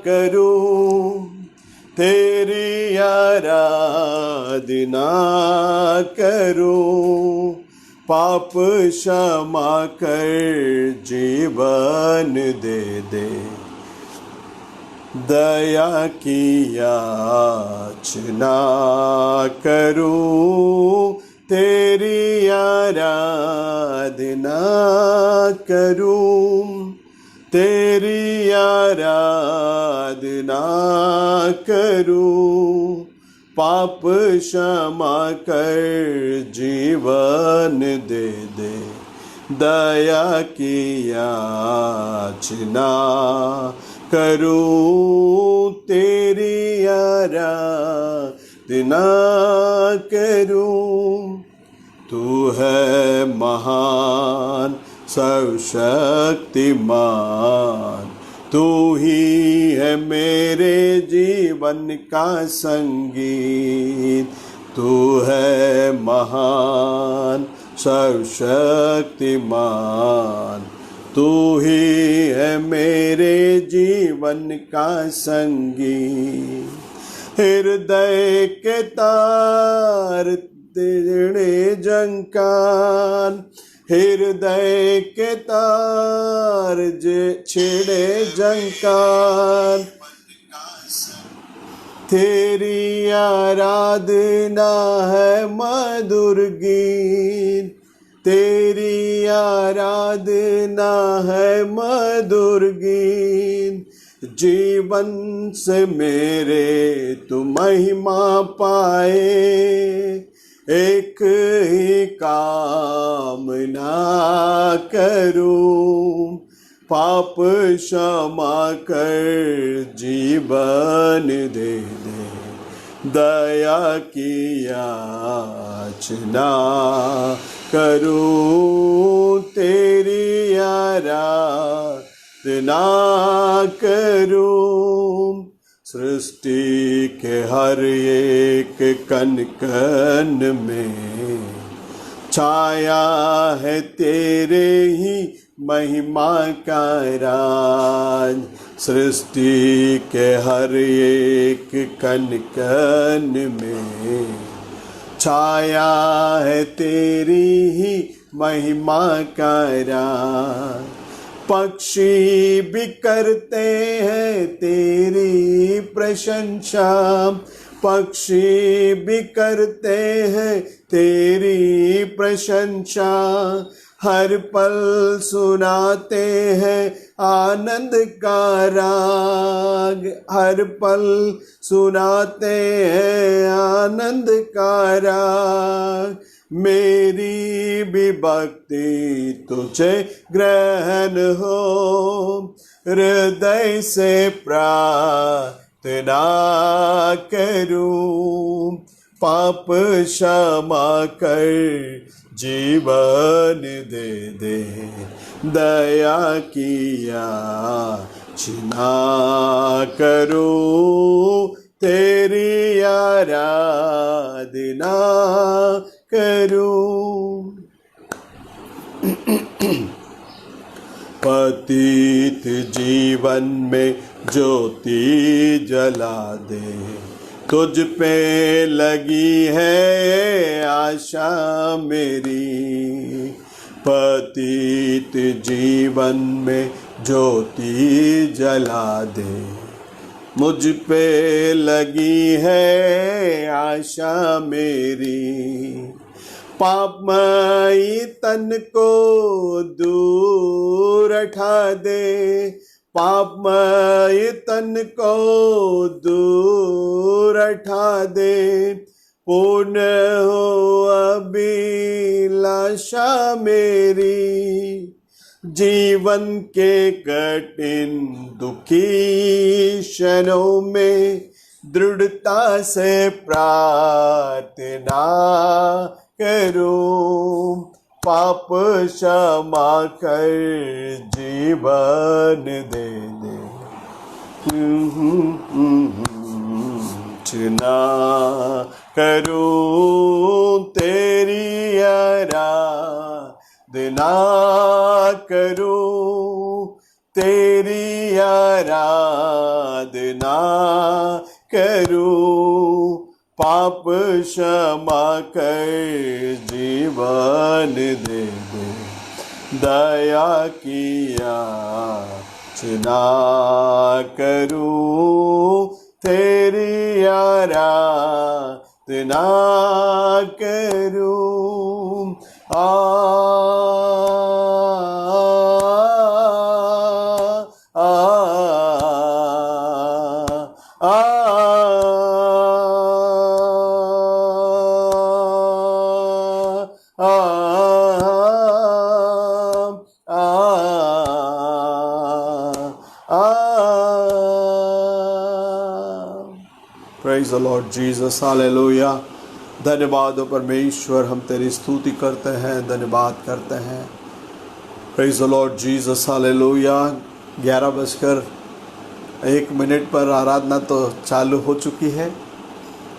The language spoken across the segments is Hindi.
करूं, तेरी आराधना करूं, पाप क्षमा कर जीवन दे दे, दया की याचना करूं, तेरी आराधना करूं, तेरी आराधना करूं, पाप क्षमा कर जीवन दे दे, दया की याचना करूं, तेरी आराधना करूं। तू है महान सर्वशक्तिमान, तू ही है मेरे जीवन का संगीत, तू है महान सर्वशक्तिमान, तू ही है मेरे जीवन का संगीत। हृदय के तार तेरे झंकार, हृदय के तार छिड़े झंकार, तेरी आराधना है मधुर गीत, तेरी आराधना है मधुर गीत, जीवन से मेरे तू महिमा पाए, एक ही कामना करूं, पाप क्षमा कर जीवन दे दे, दया की याचना करूं, तेरी आराधना करूं। सृष्टि के हर एक कण कण में छाया है तेरे ही महिमा का राज, सृष्टि के हर एक कण कण में छाया है तेरी ही महिमा का राज। पक्षी भी करते हैं तेरी प्रशंसा, पक्षी भी करते हैं तेरी प्रशंसा, हर पल सुनाते हैं आनंद का राग, हर पल सुनाते हैं आनंद का राग। मेरी भी भक्ति तुझे ग्रहण हो, हृदय से प्रार्थना करूं, पाप क्षमा कर जीवन दे दे, दया की याचना करूं, तेरी आराधना करूं। पतित जीवन में ज्योति जला दे, तुझ पे लगी है आशा मेरी, पतित जीवन में ज्योति जला दे, मुझ पे लगी है आशा मेरी, पापमयी तन को दूर हटा दे, पापमयी तन को दूर हटा दे, पूर्ण हो अभिलाषा मेरी, जीवन के कठिन दुखी क्षणों में दृढ़ता से प्रार्थना करूं, पाप क्षमा कर जीवन दे दे, चुना करूं, तेरी आराधना करूं, तेरी आराधना करूं, पाप क्षमा कर जीवन दे दे, दया किया याचना करूं, तेरी आराधना करूं। Praise the Lord Jesus, hallelujah. धन्यवाद हो परमेश्वर, हम तेरी स्तुति करते हैं, धन्यवाद करते हैं। Praise the Lord Jesus, hallelujah. 11:01 पर आराधना तो चालू हो चुकी है,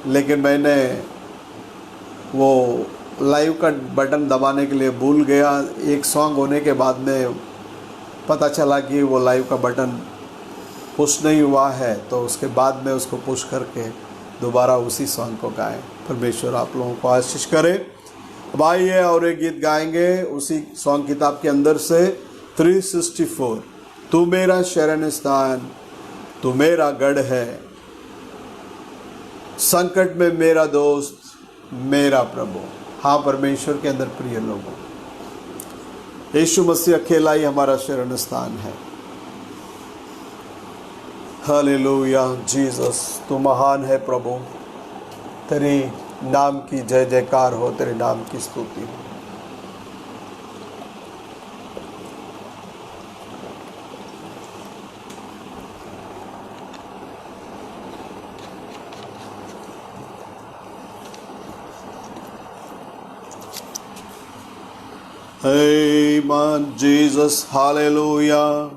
लेकिन मैंने वो लाइव का बटन दबाने के लिए भूल गया। एक सॉन्ग होने के बाद में पता चला कि वो लाइव का बटन पुश नहीं हुआ है, तो उसके बाद में उसको पुश करके दोबारा उसी सॉन्ग को गाएं। परमेश्वर आप लोगों को आशीष करे। अब आइए और एक गीत गाएंगे उसी सॉन्ग किताब के अंदर से, 364। तू मेरा शरण स्थान, तू मेरा गढ़ है, संकट में मेरा दोस्त, मेरा प्रभु। हाँ परमेश्वर के अंदर प्रिय लोगों, यीशु मसीह अकेला ही हमारा शरण स्थान है। हालेलुया जीसस, तू महान है प्रभु, तेरी नाम की जय जयकार हो, तेरे नाम की स्तुति हो। Amen, Jesus, hallelujah।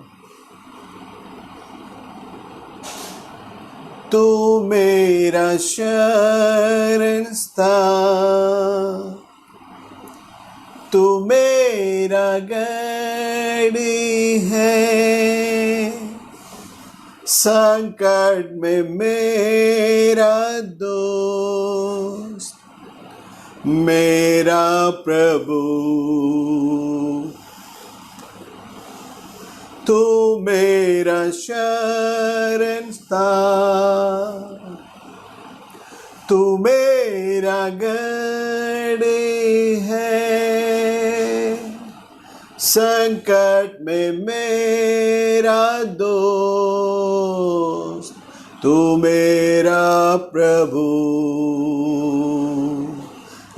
तू मेरा शरण स्थान, तू मेरा गढ़ है, संकट में मेरा दोस्त, मेरा प्रभु। तू मेरा शरण स्थान, तू मेरा गढ़ है, संकट में मेरा दोस्त, तू मेरा प्रभु।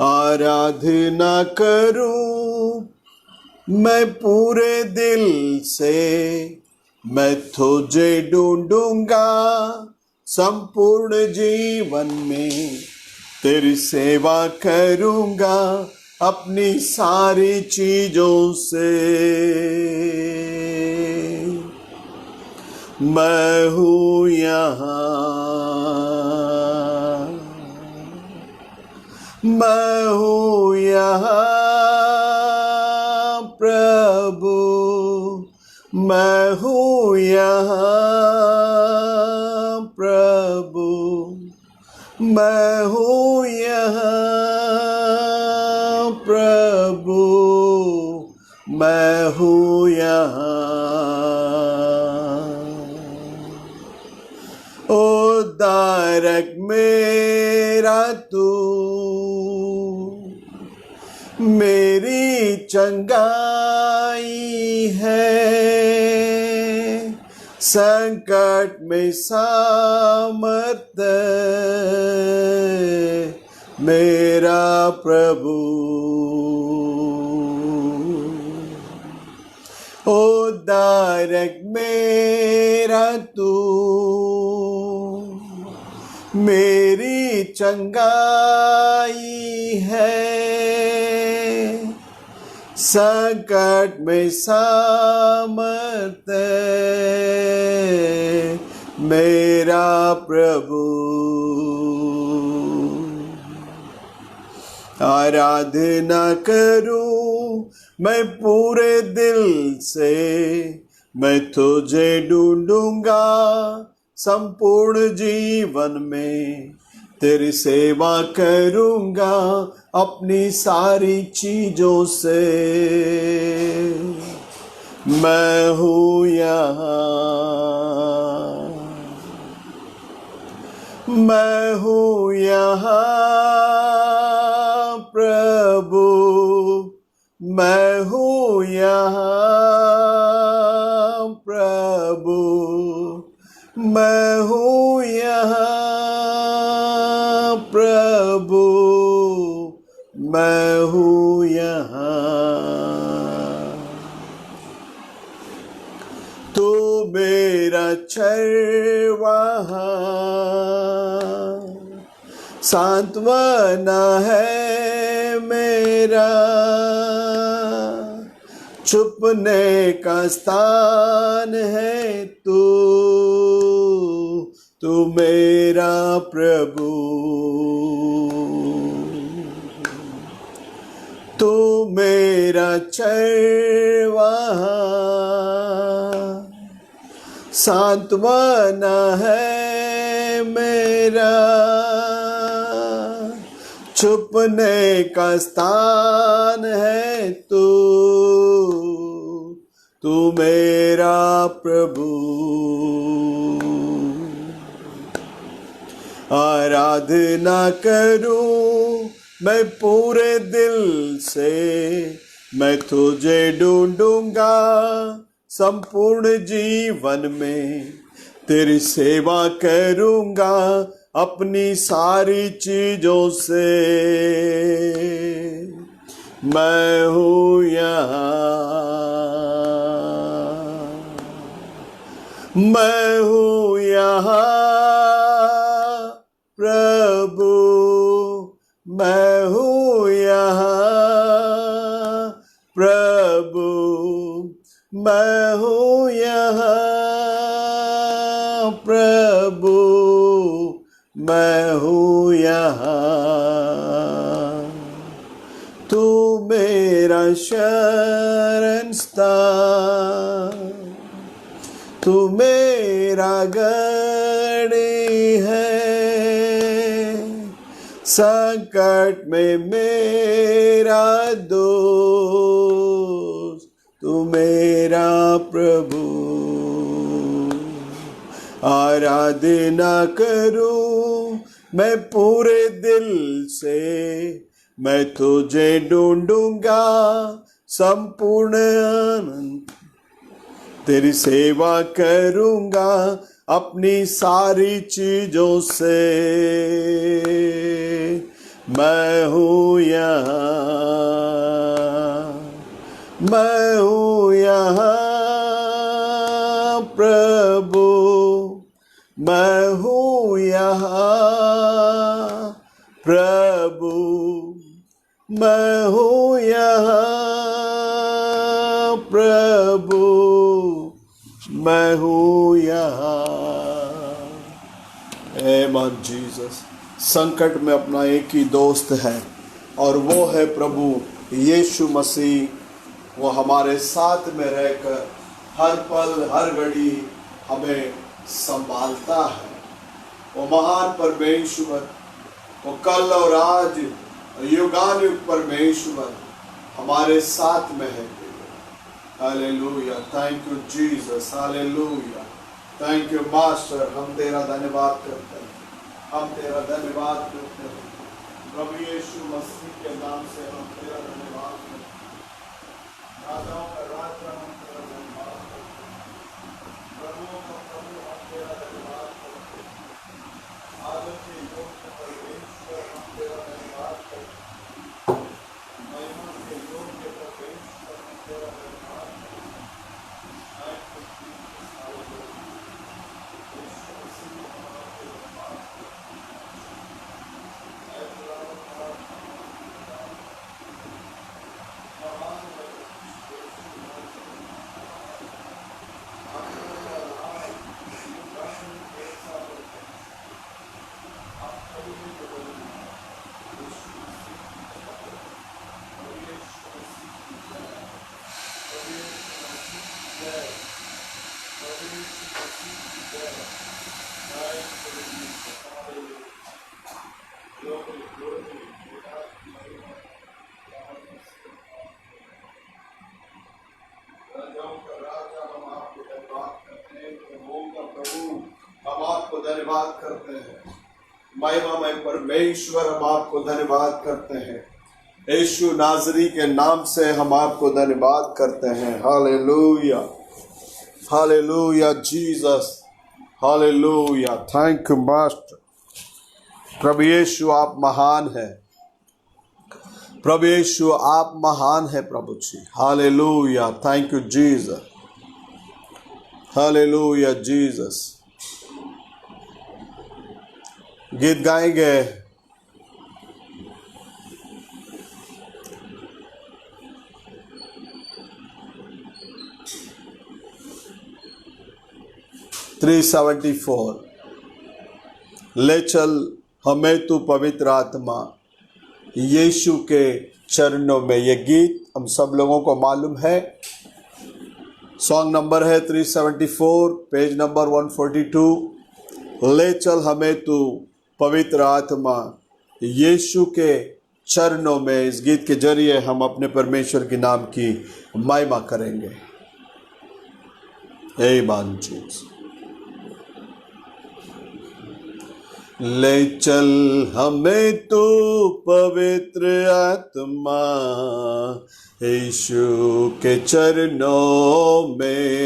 आराधना करूं मैं पूरे दिल से, मैं तुझे ढूंढूंगा संपूर्ण जीवन में, तेरी सेवा करूंगा अपनी सारी चीजों से। मैं हूँ यहाँ, मैं हूँ यहाँ प्रभु, मैं हूँ यहाँ प्रभु, मैं हूँ यहाँ प्रभु, मैं हूँ यहाँ। उद्धारक मेरा तू, मेरी चंगाई है, संकट में सामर्थ मेरा प्रभु। उद्धारक मेरा तू, मेरी चंगाई है, संकट में सामर्थ मेरा प्रभु। आराधना करूं मैं पूरे दिल से, मैं तुझे ढूंढूंगा संपूर्ण जीवन में, तेरी सेवा करूंगा अपनी सारी चीजों से। मैं हूँ यहाँ, मैं हूँ यहाँ प्रभु, मैं हूँ यहाँ प्रभु, मैं हूँ यहाँ प्रभु, मैं हूँ यहाँ। तू मेरा चरवाहा, सांत्वना है मेरा, छुपने का स्थान है तू, तू मेरा प्रभु। तू मेरा चरवाहा, सांत्वना है मेरा, छुपने का स्थान है तू, तू मेरा प्रभु। आराधना करूं मैं पूरे दिल से, मैं तुझे ढूंढूंगा संपूर्ण जीवन में, तेरी सेवा करूंगा अपनी सारी चीजों से। मैं हूँ यहाँ, मैं हूँ यहाँ प्रभु, मैं हूँ यहाँ प्रभु, मैं हूँ यहाँ प्रभु, मैं हूँ यहाँ। तू मेरा शरण स्थान, तू मेरा गढ़ी है, संकट में मेरा दोस्त, तू मेरा प्रभु। आराधना करूं मैं पूरे दिल से, मैं तुझे ढूंढूंगा संपूर्ण आनंद, तेरी सेवा करूंगा अपनी सारी चीजों से। मैं हूँ यहाँ, मैं हूँ यहाँ प्रभु, मैं हूँ यहाँ प्रभु, मैं हूँ यहाँ प्रभु, मैं हूँ यहाँ। आमेन जीसस। संकट में अपना एक ही दोस्त है और वो है प्रभु यीशु मसीह। वो हमारे साथ में रहकर हर पल हर घड़ी हमें संभालता है। वो महान परमेश्वर, वो कल और आज युगानुयुग परमेश्वर हमारे साथ में है। Hallelujah, thank you Jesus, hallelujah, thank you master. हम तेरा धन्यवाद करते हैं, हम तेरा धन्यवाद करते हैं प्रभु यीशु मसीह के नाम से। हम तेरा धन्यवाद करते हैं, राजाओं का राजा हम तेरा धन्यवाद करते हैं, प्रभुओं का प्रभु हम तेरा धन्यवाद करते हैं, आदर के योग्य परमेश्वर हम तेरा धन्यवाद करते हैं, महिमा के योग्य परमेश्वर हम तेरा धन्यवाद करते हैं। धन्यवाद करते हैं। महिमामय परमेश्वर, हम आपको धन्यवाद करते हैं। यीशु नाजरी के नाम से हम आपको धन्यवाद करते हैं। Hallelujah, hallelujah Jesus, hallelujah. Thank you master. प्रभु यीशु आप महान है, प्रभु यीशु आप महान है प्रभु जी। Hallelujah, thank you Jesus, hallelujah Jesus. गीत गाएंगे। थ्री 74 ले चल हमें तू पवित्र आत्मा यीशु के चरणों में। ये गीत हम सब लोगों को मालूम है। सॉन्ग नंबर है 374, पेज नंबर 142। ले चल हमें तू पवित्र आत्मा यीशु के चरणों में। इस गीत के जरिए हम अपने परमेश्वर के नाम की महिमा करेंगे। आमीन चीज। ले चल हमें तू पवित्र आत्मा यीशु के चरणों में।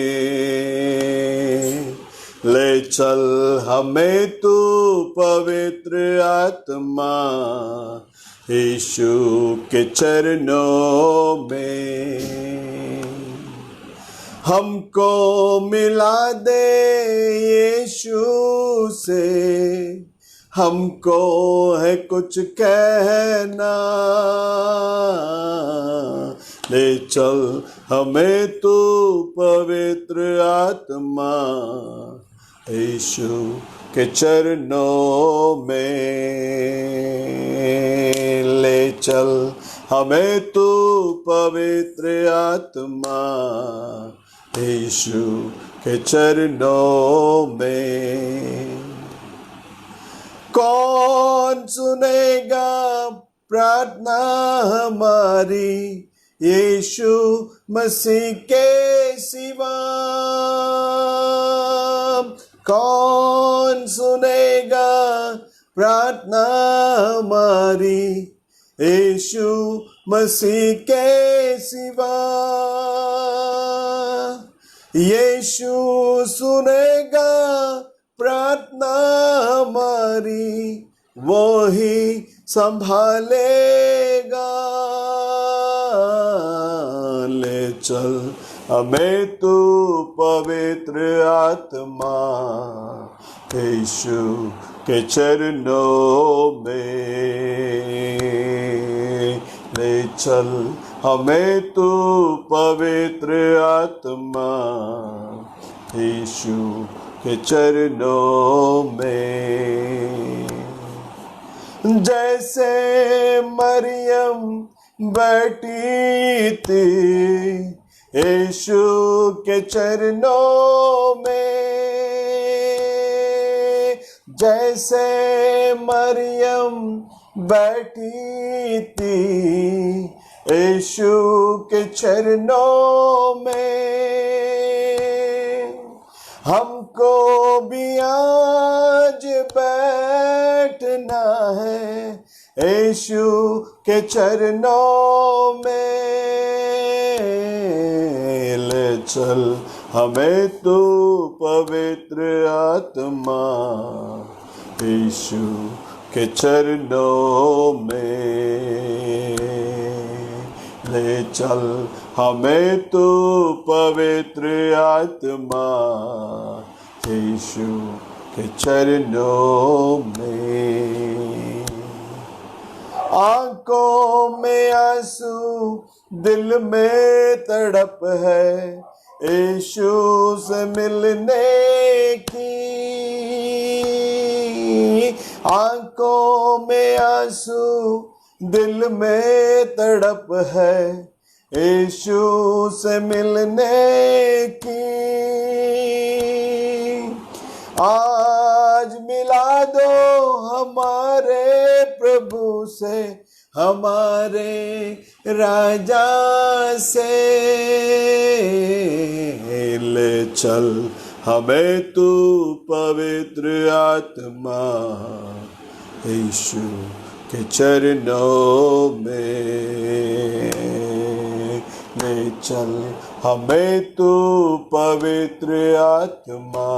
ले चल हमें तू पवित्र आत्मा यीशु के चरणों में। हमको मिला दे यीशु से, हमको है कुछ कहना। ले चल हमें तू पवित्र आत्मा यीशु के चरणों में। ले चल हमें तू पवित्र आत्मा यीशु के चरणों में। कौन सुनेगा प्रार्थना हमारी यीशु मसीह के सिवा? कौन सुनेगा प्रार्थना हमारी यीशु मसीह के सिवा? यीशु सुनेगा प्रार्थना हमारी, वो ही संभालेगा। ले चल हमें तू पवित्र आत्मा यीशु के चरणों में। ले चल हमें तू पवित्र आत्मा यीशु के चरणों में। जैसे मरियम बैठी थी यीशु के चरणों में। जैसे मरियम बैठी थी यीशु के चरणों में। हमको भी आज बैठना है यीशु के चरणों में। ले चल हमें तू पवित्र आत्मा यीशु के चरणों में। ले चल हमें तू पवित्र आत्मा यीशु के चरणों में। आंखों में आंसू दिल में तड़प है यीशु से मिलने की। आंखों में आंसू दिल में तड़प है यीशु से मिलने की। आज मिला दो हमारे प्रभु से, हमारे राजा से। ले चल हमें तू पवित्र आत्मा यीशु के चरणों में ले चल। हमें तू पवित्र आत्मा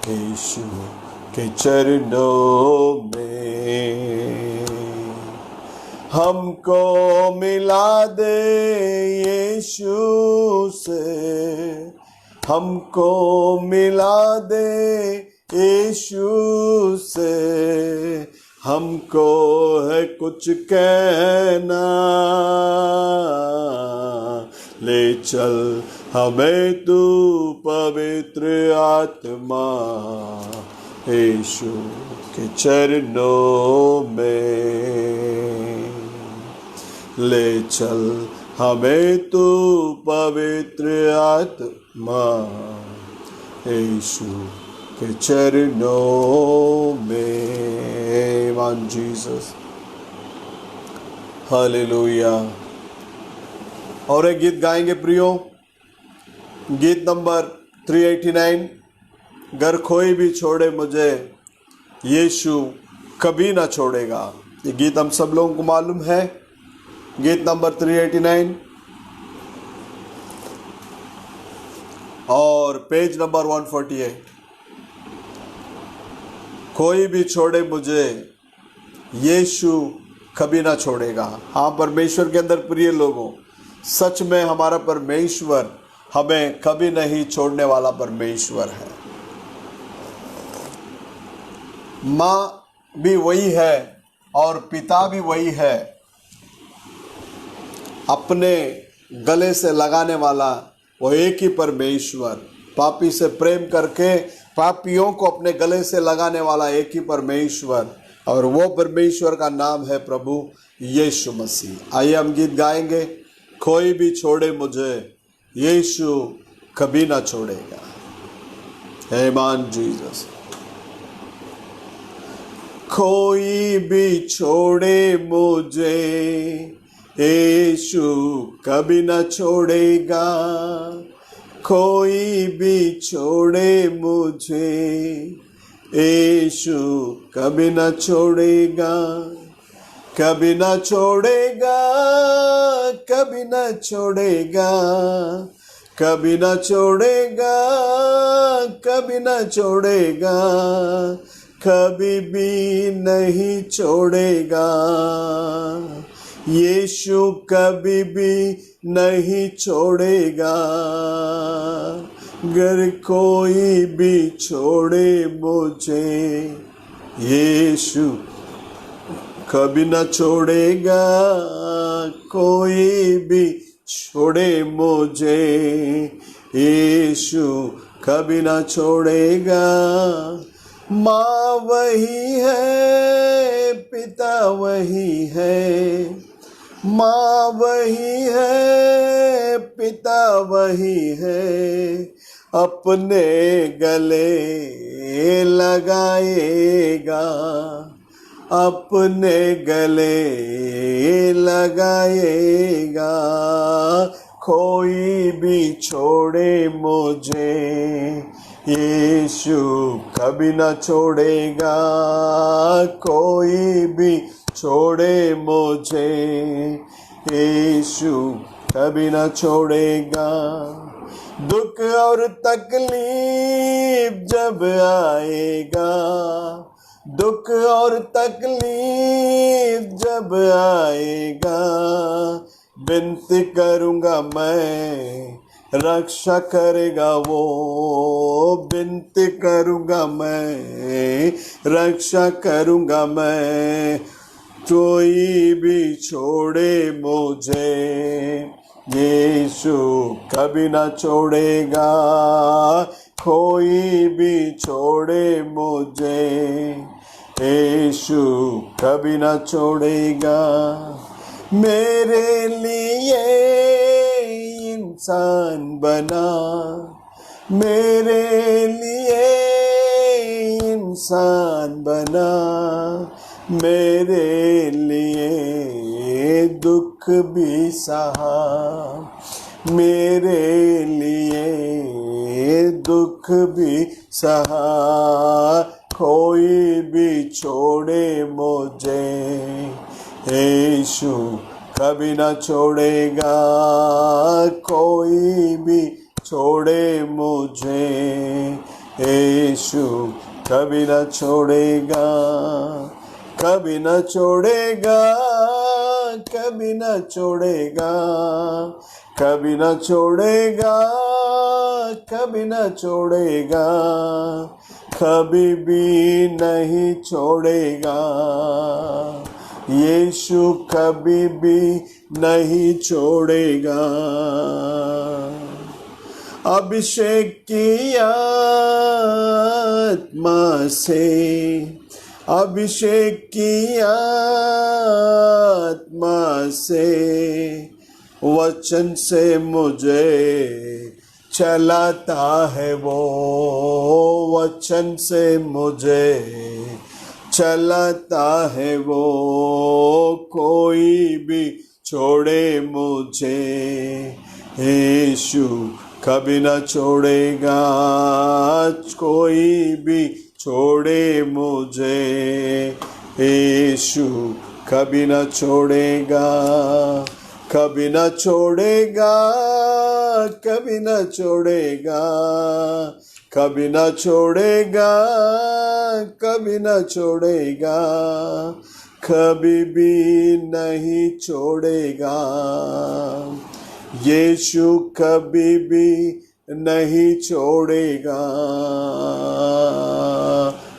यीशु के चरणों में हमको मिला दे यीशु से, हमको मिला दे यीशु से, हमको है कुछ कहना, ले चल हमें तू पवित्र आत्मा यीशु के चरणों में ले चल। हमें तू पवित्र आत्मा यीशु के चरणों में। One Jesus, hallelujah. और एक गीत गाएंगे प्रियो, गीत नंबर 389, घर कोई भी छोड़े मुझे यीशु कभी ना छोड़ेगा। ये गीत हम सब लोगों को मालूम है। गीत नंबर 389 और पेज नंबर 148। कोई भी छोड़े मुझे यीशु कभी ना छोड़ेगा। हाँ, परमेश्वर के अंदर प्रिय लोगों, सच में हमारा परमेश्वर हमें कभी नहीं छोड़ने वाला परमेश्वर है। माँ भी वही है और पिता भी वही है, अपने गले से लगाने वाला वो एक ही परमेश्वर, पापी से प्रेम करके पापियों को अपने गले से लगाने वाला एक ही परमेश्वर, और वो परमेश्वर का नाम है प्रभु यीशु मसीह। आइए हम गीत गाएंगे, कोई भी छोड़े मुझे यीशु कभी ना छोड़ेगा। आमेन जीसस। कोई भी छोड़े मुझे यीशु कभी न छोड़ेगा, कोई भी छोड़े मुझे यीशु कभी न छोड़ेगा, कभी न छोड़ेगा, कभी न छोड़ेगा, कभी न छोड़ेगा, कभी न छोड़ेगा, कभी भी नहीं छोड़ेगा। यीशु कभी भी नहीं छोड़ेगा। अगर कोई भी छोड़े मुझे यीशु कभी न छोड़ेगा, कोई भी छोड़े मुझे यीशु कभी न छोड़ेगा। माँ वही है, पिता वही है, माँ वही है, पिता वही है, अपने गले लगाएगा, अपने गले लगाएगा। कोई भी छोड़े मुझे यीशु कभी न छोड़ेगा, कोई भी छोड़े मुझे यीशु कभी न छोड़ेगा। दुख और तकलीफ जब आएगा, दुख और तकलीफ जब आएगा, विनती करूँगा मैं, रक्षा करेगा वो, विनती करूँगा मैं, रक्षा करूँगा मैं। कोई भी छोड़े मुझे यीशु कभी ना छोड़ेगा, कोई भी छोड़े मुझे यीशु कभी ना छोड़ेगा। मेरे लिए इंसान बना, मेरे लिए इंसान बना, मेरे लिए दुख भी सहा, मेरे लिए दुख भी सहा, कोई भी छोड़े मुझे, यीशु कभी न छोड़ेगा, कोई भी छोड़े मुझे, यीशु कभी न छोड़ेगा, कभी न छोड़ेगा, कभी न छोड़ेगा, कभी न छोड़ेगा, कभी न छोड़ेगा, कभी भी नहीं छोड़ेगा, यीशु कभी भी नहीं छोड़ेगा। अभिषेक की आत्मा से, अभिषेक की आत्मा से, वचन से मुझे चलाता है वो, वचन से मुझे चलाता है वो, कोई भी छोड़े मुझे, यीशु कभी न छोड़ेगा, कोई भी छोड़े मुझे, यीशु कभी न छोड़ेगा, कभी न छोड़ेगा, कभी न छोड़ेगा, कभी न छोड़ेगा, कभी न छोड़ेगा, कभी भी नहीं छोड़ेगा, यीशु कभी भी नहीं छोड़ेगा,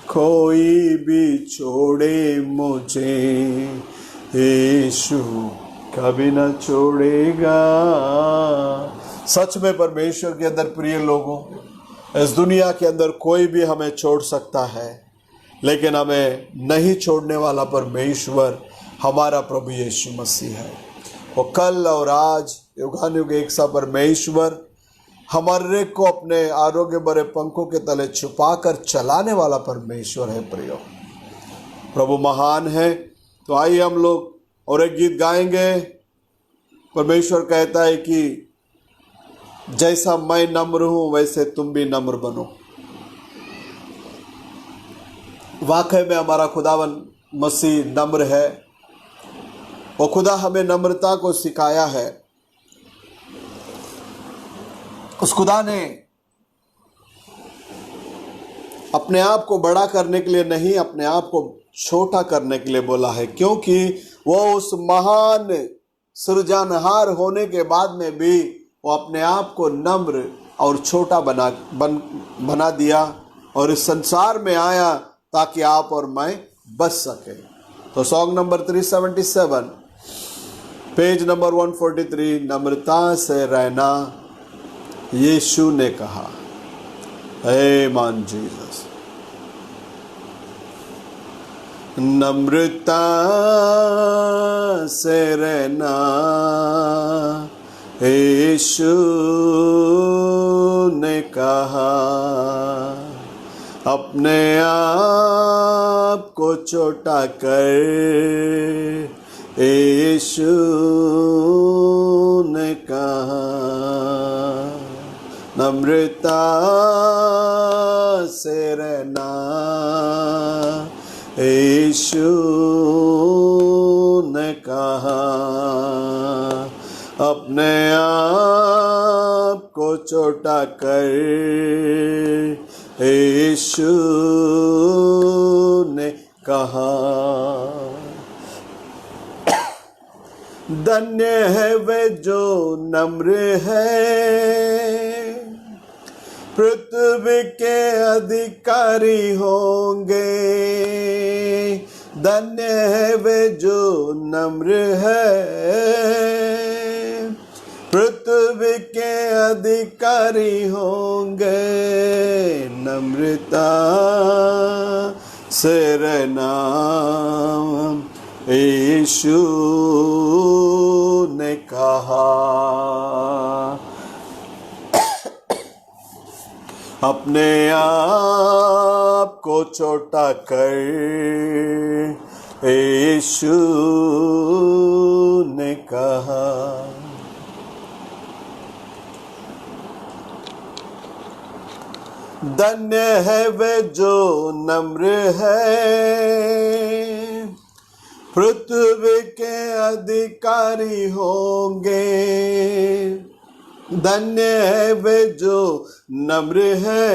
कोई भी छोड़े मुझे, यीशु कभी न छोड़ेगा। सच में परमेश्वर के अंदर प्रिय लोगों, इस दुनिया के अंदर कोई भी हमें छोड़ सकता है, लेकिन हमें नहीं छोड़ने वाला परमेश्वर हमारा प्रभु यीशु मसीह है। वो कल और आज युगानुयुग एक सा परमेश्वर हमारे को अपने आरोग्य भरे पंखों के तले छुपा कर चलाने वाला परमेश्वर है। प्रियो, प्रभु महान है। तो आइए हम लोग और एक गीत गाएंगे। परमेश्वर कहता है कि जैसा मैं नम्र हूं वैसे तुम भी नम्र बनो। वाकई में हमारा खुदावन मसीह नम्र है और खुदा हमें नम्रता को सिखाया है। उस खुदा ने अपने आप को बड़ा करने के लिए नहीं, अपने आप को छोटा करने के लिए बोला है, क्योंकि वो उस महान सृजनहार होने के बाद में भी वो अपने आप को नम्र और छोटा बना दिया और इस संसार में आया ताकि आप और मैं बच सके। तो सॉन्ग नंबर 377, पेज नंबर 143, नम्रता से रहना यीशु ने कहा। आमेन जीसस। नम्रता से रहना यीशु ने कहा, अपने आप को छोटा कर यीशु ने कहा। नम्रता से रहना यीशु ने कहा, अपने आप को छोटा कर यीशु ने कहा। धन्य है वे जो नम्र है, पृथ्वी के अधिकारी होंगे। धन्य है वे जो नम्र है, पृथ्वी के अधिकारी होंगे। नम्रता से रहना यीशु ने कहा, अपने आप को छोटा कर यीशु ने कहा। धन्य है वे जो नम्र है, पृथ्वी के अधिकारी होंगे। धन्य है वे जो नम्र है,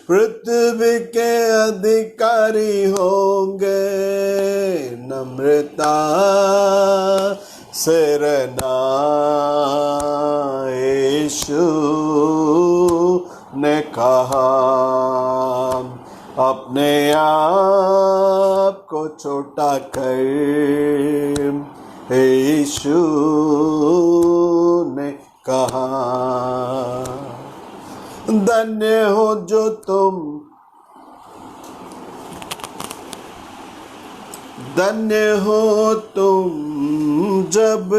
पृथ्वी के अधिकारी होंगे। नम्रता से रहना यीशु ने कहा, अपने आप को छोटा कर यीशु ने कहा। धन्य हो जो तुम, धन्य हो तुम जब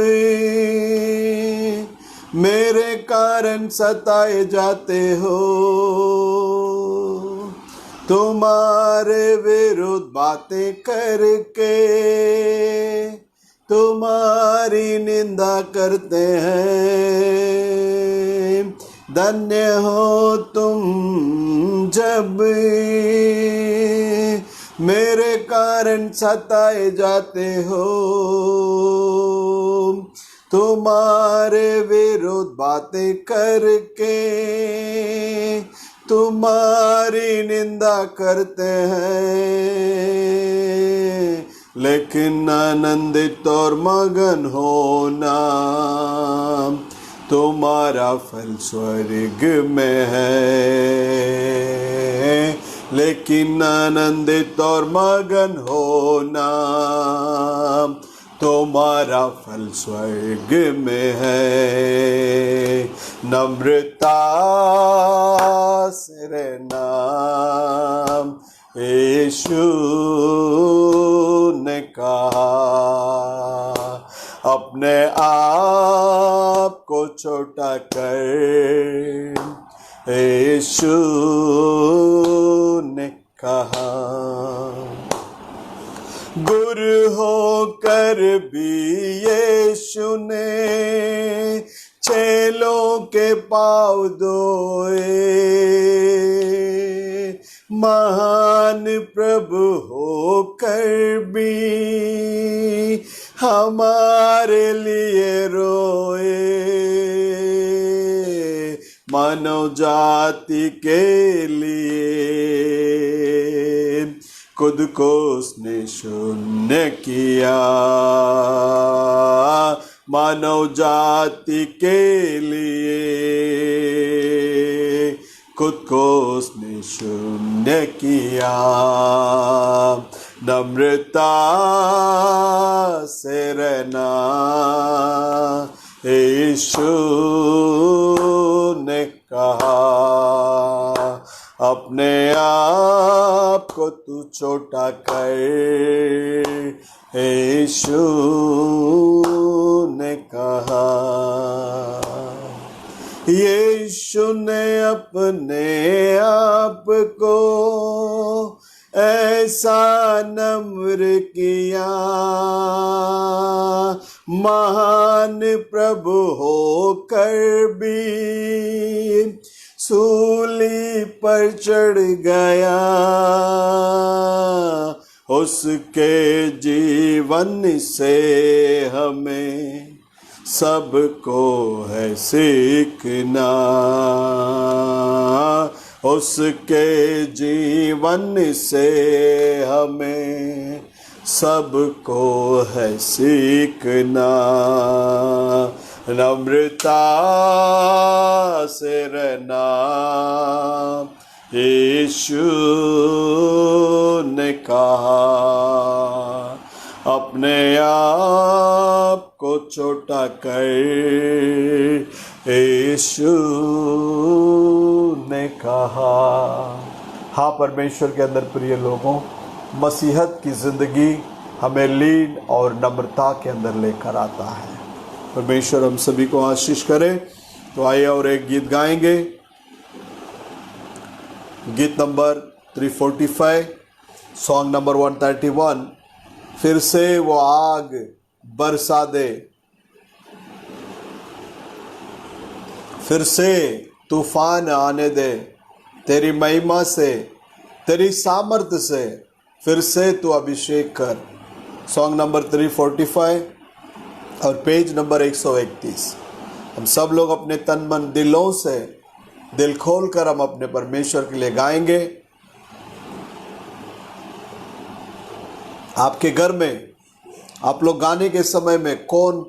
मेरे कारण सताए जाते हो, तुम्हारे विरुद्ध बातें करके तुम्हारी निंदा करते हैं। धन्य हो तुम जब मेरे कारण सताए जाते हो, तुम्हारे विरुद्ध बातें करके तुम्हारी निंदा करते हैं। लेकिन आनंदित और मगन होना, तुम्हारा फल स्वर्ग में है। लेकिन आनंदित और मगन होना, तुम्हारा फल स्वर्ग में है। नम्रता से रहना यीशु ने कहा, अपने आप को छोटा कर यीशु ने कहा। गुरु होकर भी यीशु ने चेलों के पाँव धोए। महान प्रभु होकर भी हमारे लिए रोए। मानव जाति के लिए खुद को उसने शून्य किया। मानव जाति के लिए खुद को उसने शून्य किया। नम्रता से रहना यीशु ने कहा, अपने आप को तू छोटा कर यीशु ने कहा। यीशु ने अपने आप को ऐसा नम्र किया, महान प्रभु होकर भी सूली पर चढ़ गया। उसके जीवन से हमें सबको है सीखना। उसके जीवन से हमें सबको है सीखना। नम्रता से रहना यीशु ने कहा, अपने आप को छोटा कर यीशु ने कहा। हाँ परमेश्वर के अंदर प्रिय लोगों, मसीहत की ज़िंदगी हमें लीन और नम्रता के अंदर लेकर आता है। परमेश्वर हम सभी को आशीष करे। तो आइए और एक गीत गाएंगे, गीत नंबर 345, सॉन्ग नंबर 131, फिर से वो आग बरसा दे, फिर से तूफान आने दे, तेरी महिमा से, तेरी सामर्थ्य से फिर से तू अभिषेक कर। सॉन्ग नंबर 345 और पेज नंबर 131। हम सब लोग अपने तन मन दिलों से दिल खोल कर हम अपने परमेश्वर के लिए गाएंगे। आपके घर में आप लोग गाने के समय में कौन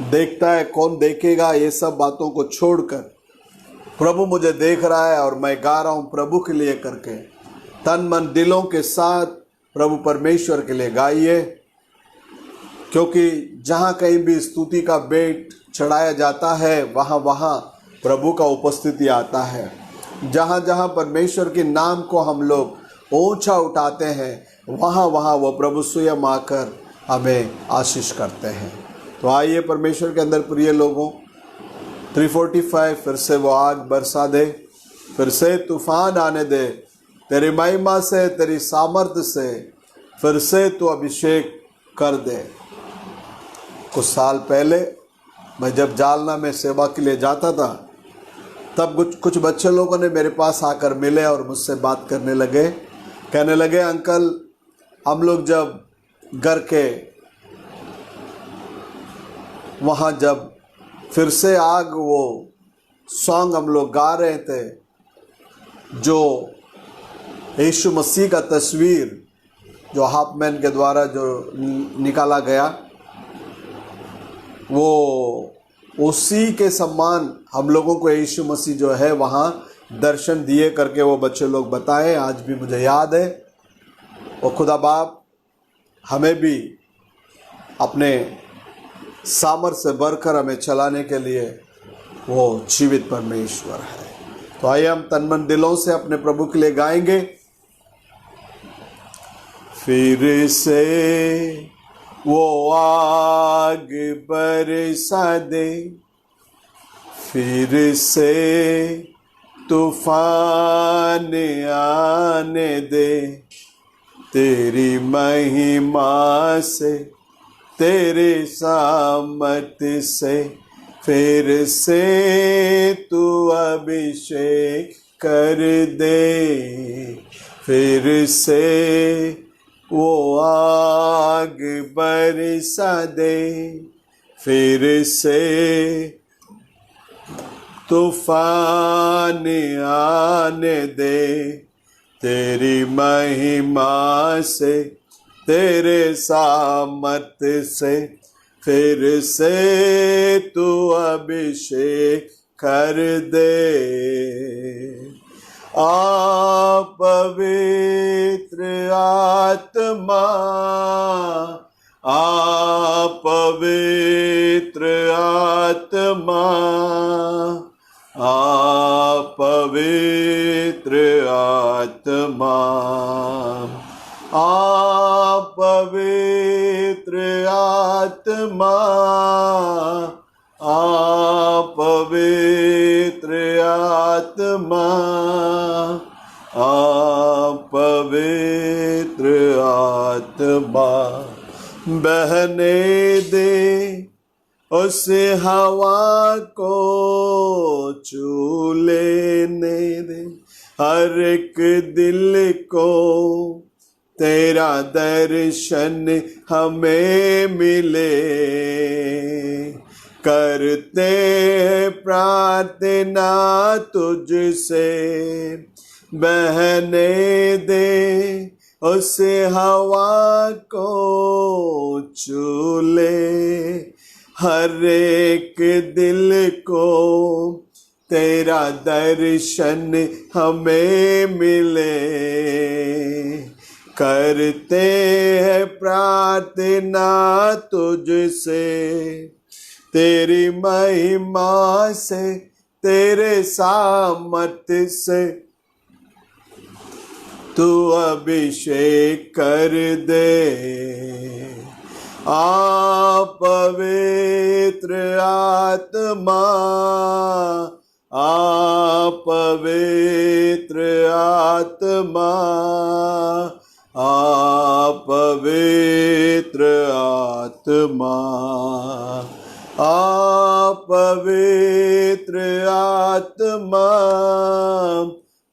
देखता है, कौन देखेगा, ये सब बातों को छोड़कर प्रभु मुझे देख रहा है और मैं गा रहा हूं प्रभु के लिए करके तन मन दिलों के साथ प्रभु परमेश्वर के लिए गाइए। क्योंकि जहाँ कहीं भी स्तुति का बेट चढ़ाया जाता है वहाँ वहाँ प्रभु का उपस्थिति आता है। जहाँ जहाँ परमेश्वर के नाम को हम लोग ऊंचा उठाते हैं वहाँ वहाँ वो प्रभु स्वयं आकर हमें आशीष करते हैं। तो आइए परमेश्वर के अंदर प्रिय लोगों, 345 फिर से वो आग बरसा दे, फिर से तूफान आने दे, तेरी महिमा से, तेरी सामर्थ्य से फिर से तू अभिषेक कर दे। कुछ साल पहले मैं जब जालना में सेवा के लिए जाता था तब कुछ बच्चे लोगों ने मेरे पास आकर मिले और मुझसे बात करने लगे, कहने लगे अंकल हम लोग जब घर के वहाँ जब फिर से आग वो सॉन्ग हम लोग गा रहे थे जो यीशु मसीह का तस्वीर जो हाफमैन के द्वारा जो निकाला गया, वो उसी के सम्मान हम लोगों को यीशु मसीह जो है वहाँ दर्शन दिए करके वो बच्चे लोग बताए। आज भी मुझे याद है। वो खुदा बाप हमें भी अपने सामर्थ्य से बढ़कर हमें चलाने के लिए वो जीवित परमेश्वर है। तो आइए हम तन मन दिलों से अपने प्रभु के लिए गाएंगे। फिर से वो आग बरसा दे, फिर से तूफान आने दे, तेरी महिमा से, तेरे सामर्थ्य से फिर से तू अभिषेक कर दे। फिर से वो आग बरसा दे, फिर से तूफान आने दे, तेरी महिमा से, तेरे सामर्थ्य से फिर से तू अभिषेक कर दे। पवित्र आत्मा, पवित्र आत्मा, पवित्र आत्मा, पवित्र आत्मा, पवित्र आत्मा, पवित्र आत्मा, बहने दे उस हवा को, छू लेने दे हर एक दिल को, तेरा दर्शन हमें मिले, करते प्रार्थना तुझसे, बहने दे उस हवा को, छू ले हर एक दिल को, तेरा दर्शन हमें मिले, करते हैं प्रार्थना तुझसे, तेरी महिमा से, तेरे सामर्थ्य से तू अभिषेक कर दे। पवित्र आत्मा, पवित्र आत्मा, पवित्र आत्मा, आप पवित्र आत्मा,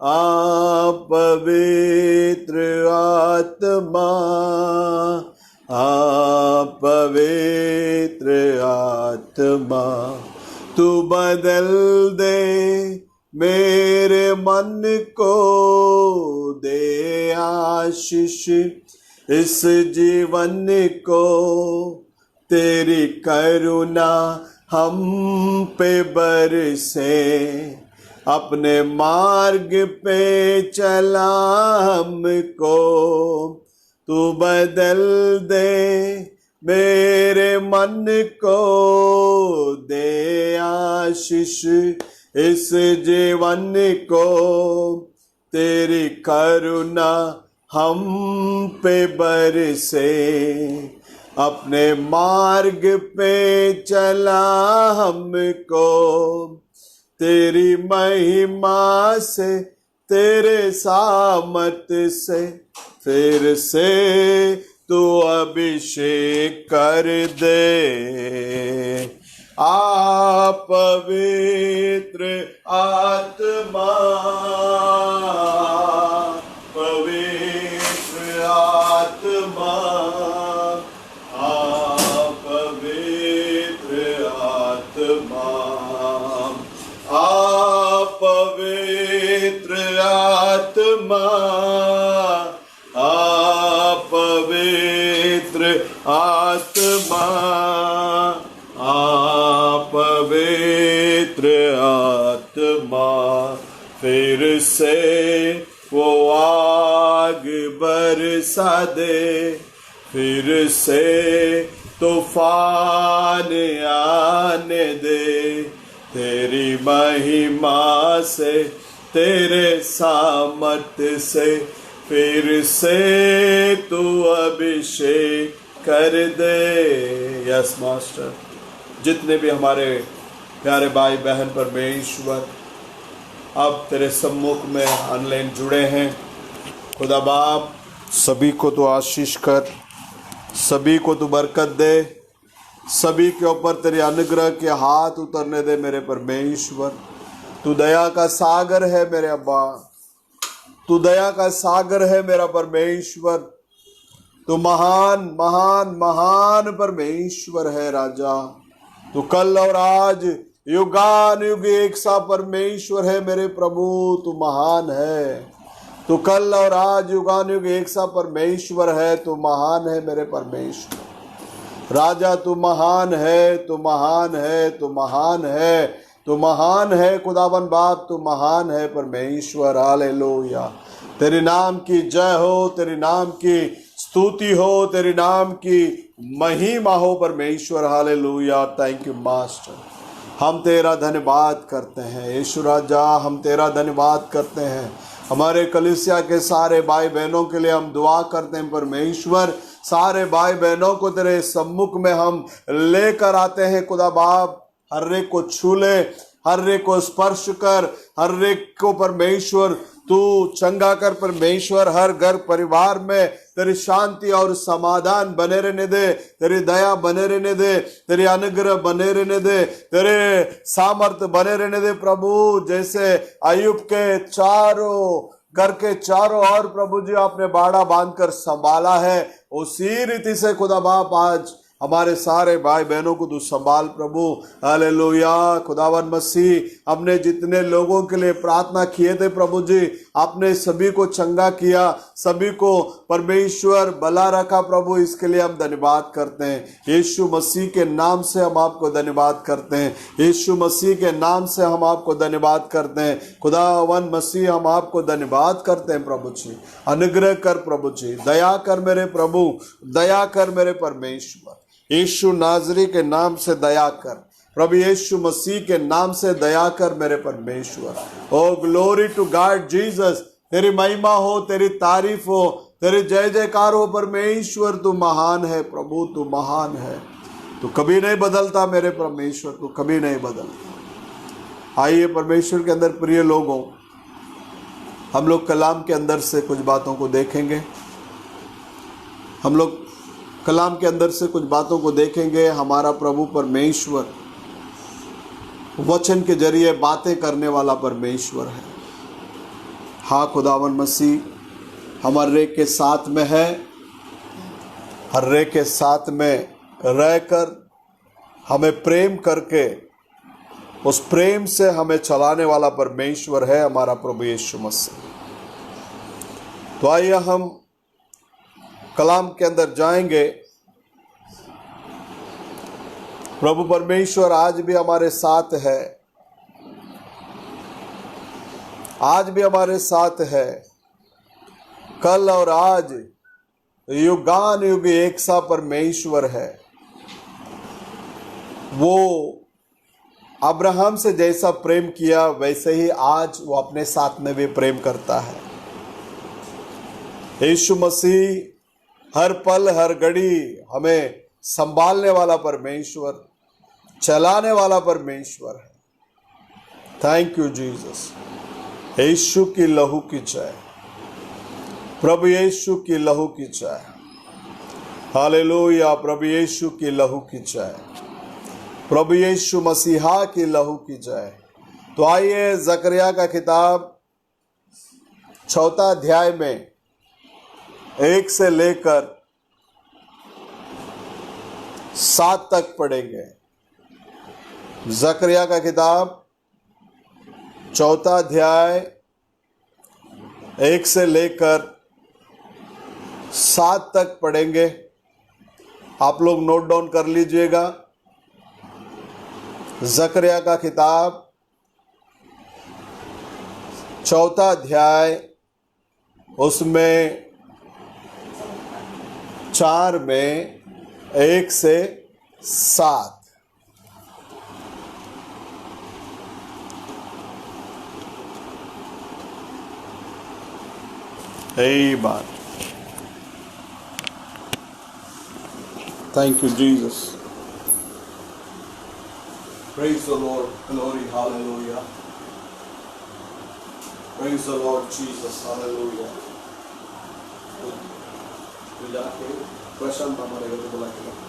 आप पवित्र आत्मा, आप पवित्र आत्मा, तू बदल दे मेरे मन को, दे आशीष इस जीवन को, तेरी करुणा हम पे बरसे, अपने मार्ग पे चला हमको, तू बदल दे मेरे मन को, दे आशीष इस जीवन को, तेरी करुणा हम पे बरसे, अपने मार्ग पे चला हमको, तेरी महिमा से तेरे सामत से फिर से तू अभिषेक कर दे। आप पवित्र आत्मा, पवित्र आत्मा, आप पवित्र आत्मा, आप पवित्र आत्मा, आप पवित्र आत्मा, आप पवित्र आत्मा, फिर से वो आग बरसा दे, फिर से तूफान आने दे, तेरी महिमा से तेरे सामर्थ से फिर से तू अभिषेक कर दे। यस मास्टर, जितने भी हमारे प्यारे भाई बहन परमेश्वर अब तेरे सम्मुख में ऑनलाइन जुड़े हैं, खुदा बाप सभी को तो आशीष कर, सभी को तू बरकत दे, सभी के ऊपर तेरे अनुग्रह के हाथ उतरने दे मेरे परमेश्वर। तू दया का सागर है मेरे अब्बा, तू दया का सागर है मेरा परमेश्वर, तू महान महान महान परमेश्वर है राजा। तू कल और आज युगान युग एक सा परमेश्वर है मेरे प्रभु, तू महान है। तू कल और आज युगान युग एक सा परमेश्वर है, तू महान है मेरे परमेश्वर राजा। तू महान है, तू महान है, तू महान है, तू महान है खुदावन बाप, तू महान है परमेश्वर। हालेलुया, तेरे नाम की जय हो, तेरे नाम की स्तुति हो, तेरे नाम की महिमा हो परमेश्वर। Hallelujah, thank you master. हम तेरा धन्यवाद करते हैं यीशु राजा, हम तेरा धन्यवाद करते हैं। हमारे कलीसिया के सारे भाई बहनों के लिए हम दुआ करते हैं परमेश्वर। सारे भाई बहनों को तेरे सम्मुख में हम लेकर आते हैं खुदा बाप, हर एक को छू ले, हर एक को स्पर्श कर, हर एक को परमेश्वर तू चंगा कर परमेश्वर। हर घर परिवार में तेरी शांति और समाधान बने रहने दे, तेरी दया बने रहने दे, तेरी अनुग्रह बने रहने दे, तेरे सामर्थ बने रहने दे प्रभु। जैसे अय्यूब के चारों घर के चारों ओर प्रभु जी आपने बाड़ा बांधकर संभाला है, उसी रीति से खुदा बाप आज हमारे सारे भाई बहनों को तू संभाल प्रभु। हालेलुया, खुदावन मसीह हमने जितने लोगों के लिए प्रार्थना किए थे प्रभु जी, आपने सभी को चंगा किया, सभी को परमेश्वर भला रखा प्रभु, इसके लिए हम धन्यवाद करते हैं। यीशु मसीह के नाम से हम आपको धन्यवाद करते हैं, यीशु मसीह के नाम से हम आपको धन्यवाद करते हैं। खुदावन मसीह हम आपको धन्यवाद करते हैं प्रभु जी। अनुग्रह कर प्रभु जी, दया कर मेरे प्रभु, दया कर मेरे परमेश्वर। यीशु नाजरी के नाम से दया कर प्रभु, यीशु मसीह के नाम से दया कर मेरे परमेश्वर। ओ ग्लोरी टू गॉड जीसस, तेरी महिमा हो, तेरी तारीफ हो, तेरी जय जयकार हो परमेश्वर। तू महान है प्रभु, तू महान है, तू कभी नहीं बदलता मेरे परमेश्वर, तू कभी नहीं बदलता। आइए परमेश्वर के अंदर प्रिय लोगों, हम लोग कलाम के अंदर से कुछ बातों को देखेंगे। हम लोग कलाम के अंदर से कुछ बातों को देखेंगे। हमारा प्रभु परमेश्वर वचन के जरिए बातें करने वाला परमेश्वर है। हाँ, खुदावन मसीह हमारे के साथ में है, हर एक के साथ में रहकर हमें प्रेम करके उस प्रेम से हमें चलाने वाला परमेश्वर है हमारा प्रभु यीशु मसीह। तो आइए हम कलाम के अंदर जाएंगे। प्रभु परमेश्वर आज भी हमारे साथ है, आज भी हमारे साथ है, कल और आज युगान युग एक सा परमेश्वर है। वो अब्राहम से जैसा प्रेम किया वैसे ही आज वो अपने साथ में भी प्रेम करता है। यीशु मसीह हर पल हर घड़ी हमें संभालने वाला परमेश्वर, चलाने वाला परमेश्वर है। Thank you Jesus. यीशु की लहू की जय, प्रभु यीशु की लहू की जय। हालेलुया, प्रभु यीशु की लहू की जय, प्रभु यीशु मसीहा की लहू की जय। तो आइए जकरिया का किताब 4 अध्याय में 1 से लेकर 7 तक पढ़ेंगे। जकरिया का किताब 4 अध्याय 1 से लेकर 7 तक पढ़ेंगे। आप लोग नोट डाउन कर लीजिएगा। जकरिया का किताब 4 अध्याय उसमें 4 में 1 से 7। यही बात। Thank you Jesus. Praise the Lord, glory, hallelujah. Praise the Lord Jesus, hallelujah. तो जाके प्रशांत हमारे घर को बुला के ला।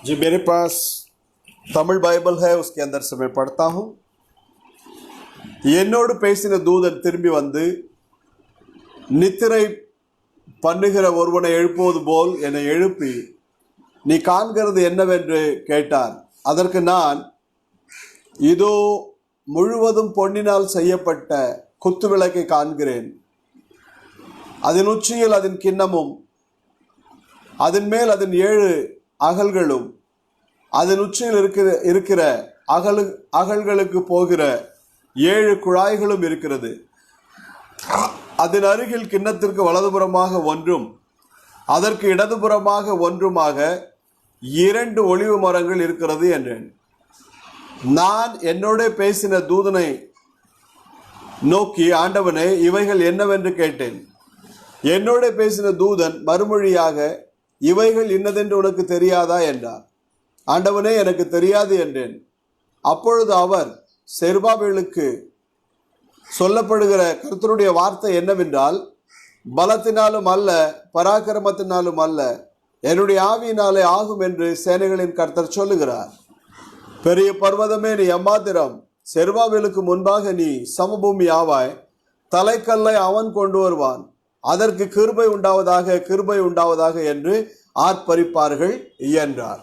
जी, मेरे पास तमिल बाइबल है, उसके अंदर से मैं पढ़ता हूँ। என்னோடு பேசின தூதன் திரும்பி வந்து நித்திரை பண்ணுகிற ஒருவனை எழுப்புவது போல் என்னை எழுப்பி நீ காண்கிறது என்னவென்று கேட்டான். அதற்கு நான், இதோ முழுவதும் பொன்னினால் செய்யப்பட்ட குத்துவிளக்கை காண்கிறேன். அதன் உச்சியில் அதன் கிண்ணமும், அதன் மேல் அதன் 7 அகல்களும், அதன் உச்சியில் இருக்கிற அகல்களுக்கு போகிற 7 குழாய்களும் இருக்கிறது. அதன் அருகில் கிண்ணத்திற்கு வலதுபுறமாக ஒன்றும் அதற்கு இடதுபுறமாக ஒன்றுமாக 2 ஒலிவு மரங்கள் இருக்கிறது என்றேன். நான் என்னோட பேசின தூதனை நோக்கி, ஆண்டவனே, இவைகள் என்னவென்று கேட்டேன். என்னோட பேசின தூதன் மறுமொழியாக, இவைகள் இன்னதென்று உனக்கு தெரியாதா என்றார். ஆண்டவனே, எனக்கு தெரியாது என்றேன். அப்பொழுது அவர், செருபாபேலுக்கு சொல்லப்படுகிற கர்த்தருடைய வார்த்தை என்னவென்றால், பலத்தினாலும் அல்ல, பராக்கிரமத்தினாலும் அல்ல, என்னுடைய ஆவியினாலே ஆகும் என்று சேனைகளின் கர்த்தர் சொல்லுகிறார். பெரிய பர்வதமே, நீ எம்மாத்திரம், செருபாபேலுக்கு முன்பாக நீ சமபூமி ஆவாய். தலைக்கல்லை அவன் கொண்டு வருவான், அதற்கு கிருபை உண்டாவதாக, கிருபை உண்டாவதாக என்று ஆர்ப்பரிப்பார்கள் என்றார்.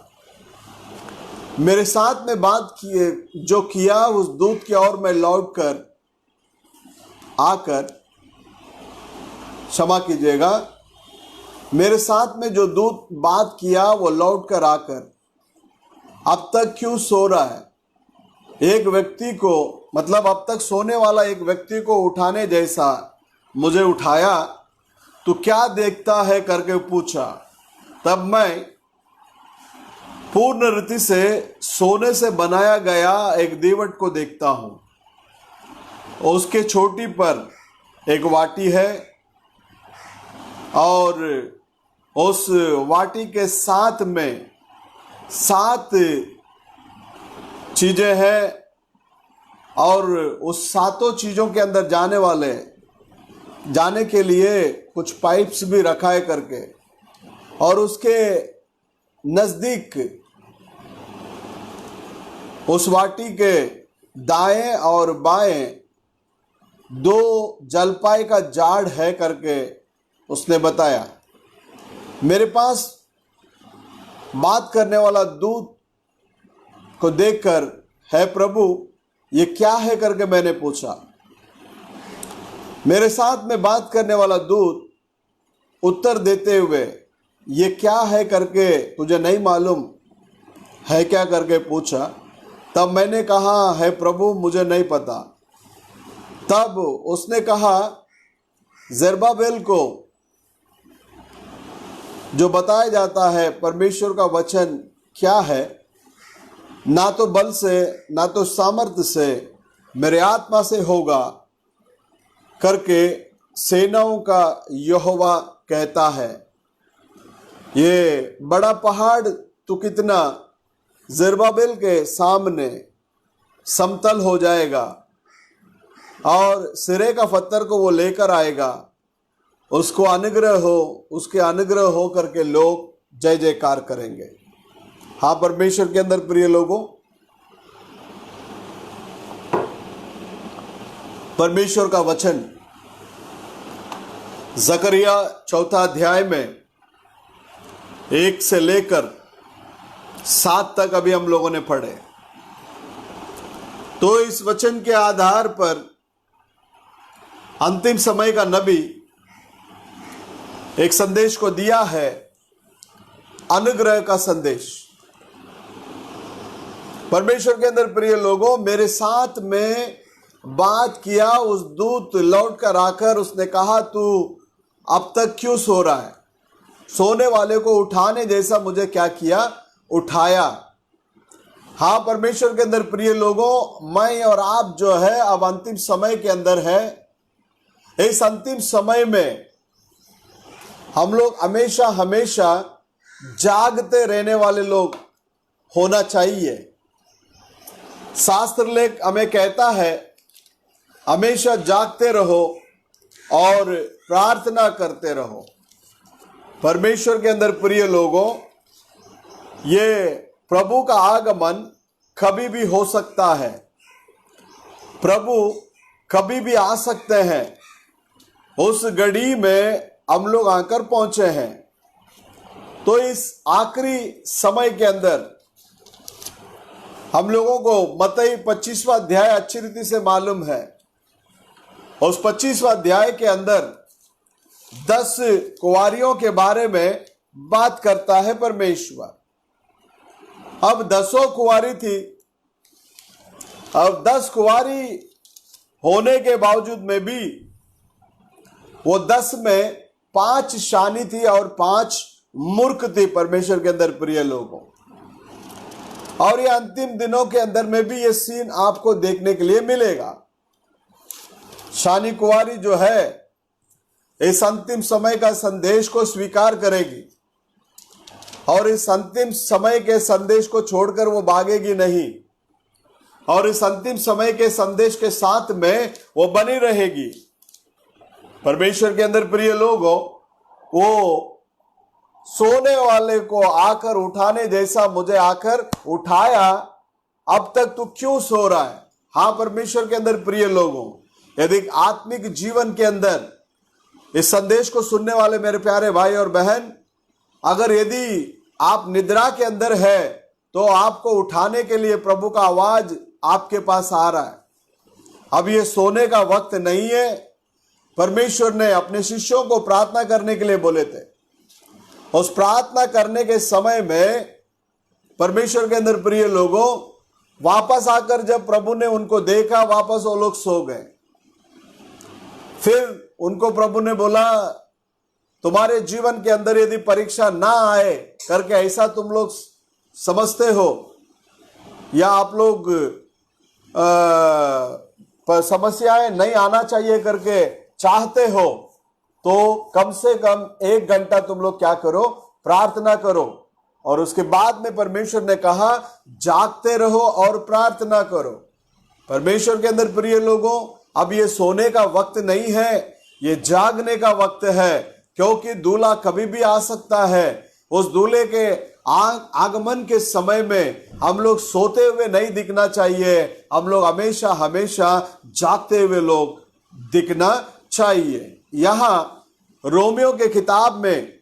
मेरे साथ में बात किए जो किया उस दूत की ओर मैं लौट कर आकर, क्षमा कीजिएगा, मेरे साथ में जो दूत बात किया वो लौट कर आकर अब तक क्यों सो रहा है। एक व्यक्ति को, मतलब अब तक सोने वाला एक व्यक्ति को उठाने जैसा मुझे उठाया, तो क्या देखता है करके पूछा। तब मैं पूर्ण रीति से सोने से बनाया गया एक दीवट को देखता हूं। उसके चोटी पर एक वाटी है और उस वाटी के साथ में 7 चीजें हैं और उस 7 चीजों के अंदर जाने के लिए कुछ पाइप्स भी रखा है करके, और उसके नजदीक उस वाटी के दाएं और बाएं 2 जलपाई का झाड़ है करके उसने बताया। मेरे पास बात करने वाला दूत को देखकर, है प्रभु ये क्या है करके मैंने पूछा। मेरे साथ में बात करने वाला दूत उत्तर देते हुए, ये क्या है करके तुझे नहीं मालूम है क्या करके पूछा। तब मैंने कहा, है प्रभु मुझे नहीं पता। तब उसने कहा, जरुब्बाबेल को जो बताया जाता है परमेश्वर का वचन क्या है, ना तो बल से ना तो सामर्थ्य से, मेरे आत्मा से होगा करके सेनाओं का यहोवा कहता है। ये बड़ा पहाड़ तो कितना जरुब्बाबेल के सामने समतल हो जाएगा और सिरे का पत्थर को वो लेकर आएगा। उसको उसके अनुग्रह हो करके लोग जय जयकार करेंगे। हाँ परमेश्वर के अंदर प्रिय लोगों, परमेश्वर का वचन जकरिया 4 अध्याय में 1 से लेकर 7 तक अभी हम लोगों ने पढ़े। तो इस वचन के आधार पर अंतिम समय का नबी एक संदेश को दिया है, अनुग्रह का संदेश। परमेश्वर के अंदर प्रिय लोगों, मेरे साथ में बात किया उस दूत लौट कर आकर उसने कहा, तू अब तक क्यों सो रहा है। सोने वाले को उठाने जैसा मुझे क्या किया, उठाया। हाँ परमेश्वर के अंदर प्रिय लोगों, मैं और आप जो है अब अंतिम समय के अंदर है। इस अंतिम समय में हम लोग हमेशा हमेशा जागते रहने वाले लोग होना चाहिए। शास्त्र लेख हमें कहता है, हमेशा जागते रहो और प्रार्थना करते रहो। परमेश्वर के अंदर प्रिय लोगों, ये प्रभु का आगमन कभी भी हो सकता है। प्रभु कभी भी आ सकते हैं। उस घड़ी में हम लोग आकर पहुंचे हैं। तो इस आखिरी समय के अंदर हम लोगों को मत्ती 25वां अध्याय अच्छी रीति से मालूम है। उस 25वां अध्याय के अंदर 10 कुंवारियों के बारे में बात करता है परमेश्वर। अब 10 कुंवारी थी। अब 10 कुंवारी होने के बावजूद में भी वो 10 में 5 शानी थी और 5 मूर्ख थी। परमेश्वर के अंदर प्रिय लोगों, और ये अंतिम दिनों के अंदर में भी ये सीन आपको देखने के लिए मिलेगा। शानी कुंवारी जो है इस अंतिम समय का संदेश को स्वीकार करेगी और इस अंतिम समय के संदेश को छोड़कर वो भागेगी नहीं, और इस अंतिम समय के संदेश के साथ में वो बनी रहेगी। परमेश्वर के अंदर प्रिय लोगों, वो सोने वाले को आकर उठाने जैसा मुझे आकर उठाया, अब तक तू क्यों सो रहा है? हाँ परमेश्वर के अंदर प्रिय लोगों, यदि आत्मिक जीवन के अंदर इस संदेश को सुनने वाले मेरे प्यारे भाई और बहन, अगर यदि आप निद्रा के अंदर है तो आपको उठाने के लिए प्रभु का आवाज आपके पास आ रहा है। अब ये सोने का वक्त नहीं है। परमेश्वर ने अपने शिष्यों को प्रार्थना करने के लिए बोले थे। उस प्रार्थना करने के समय में परमेश्वर के अंदर प्रिय लोगों, वापस आकर जब प्रभु ने उनको देखा, वापस वो लोग सो गए। फिर उनको प्रभु ने बोला, तुम्हारे जीवन के अंदर यदि परीक्षा ना आए करके ऐसा तुम लोग समझते हो, या आप लोग समस्याएं नहीं आना चाहिए करके चाहते हो, तो कम से कम 1 घंटा तुम लोग क्या करो, प्रार्थना करो। और उसके बाद में परमेश्वर ने कहा, जागते रहो और प्रार्थना करो। परमेश्वर के अंदर प्रिय लोगों, अब ये सोने का वक्त नहीं है, ये जागने का वक्त है, क्योंकि दूल्हा कभी भी आ सकता है। उस दूल्हे के आगमन के समय में हम लोग सोते हुए नहीं दिखना चाहिए, हम लोग हमेशा हमेशा जागते हुए लोग दिखना चाहिए। यहां रोमियो के किताब में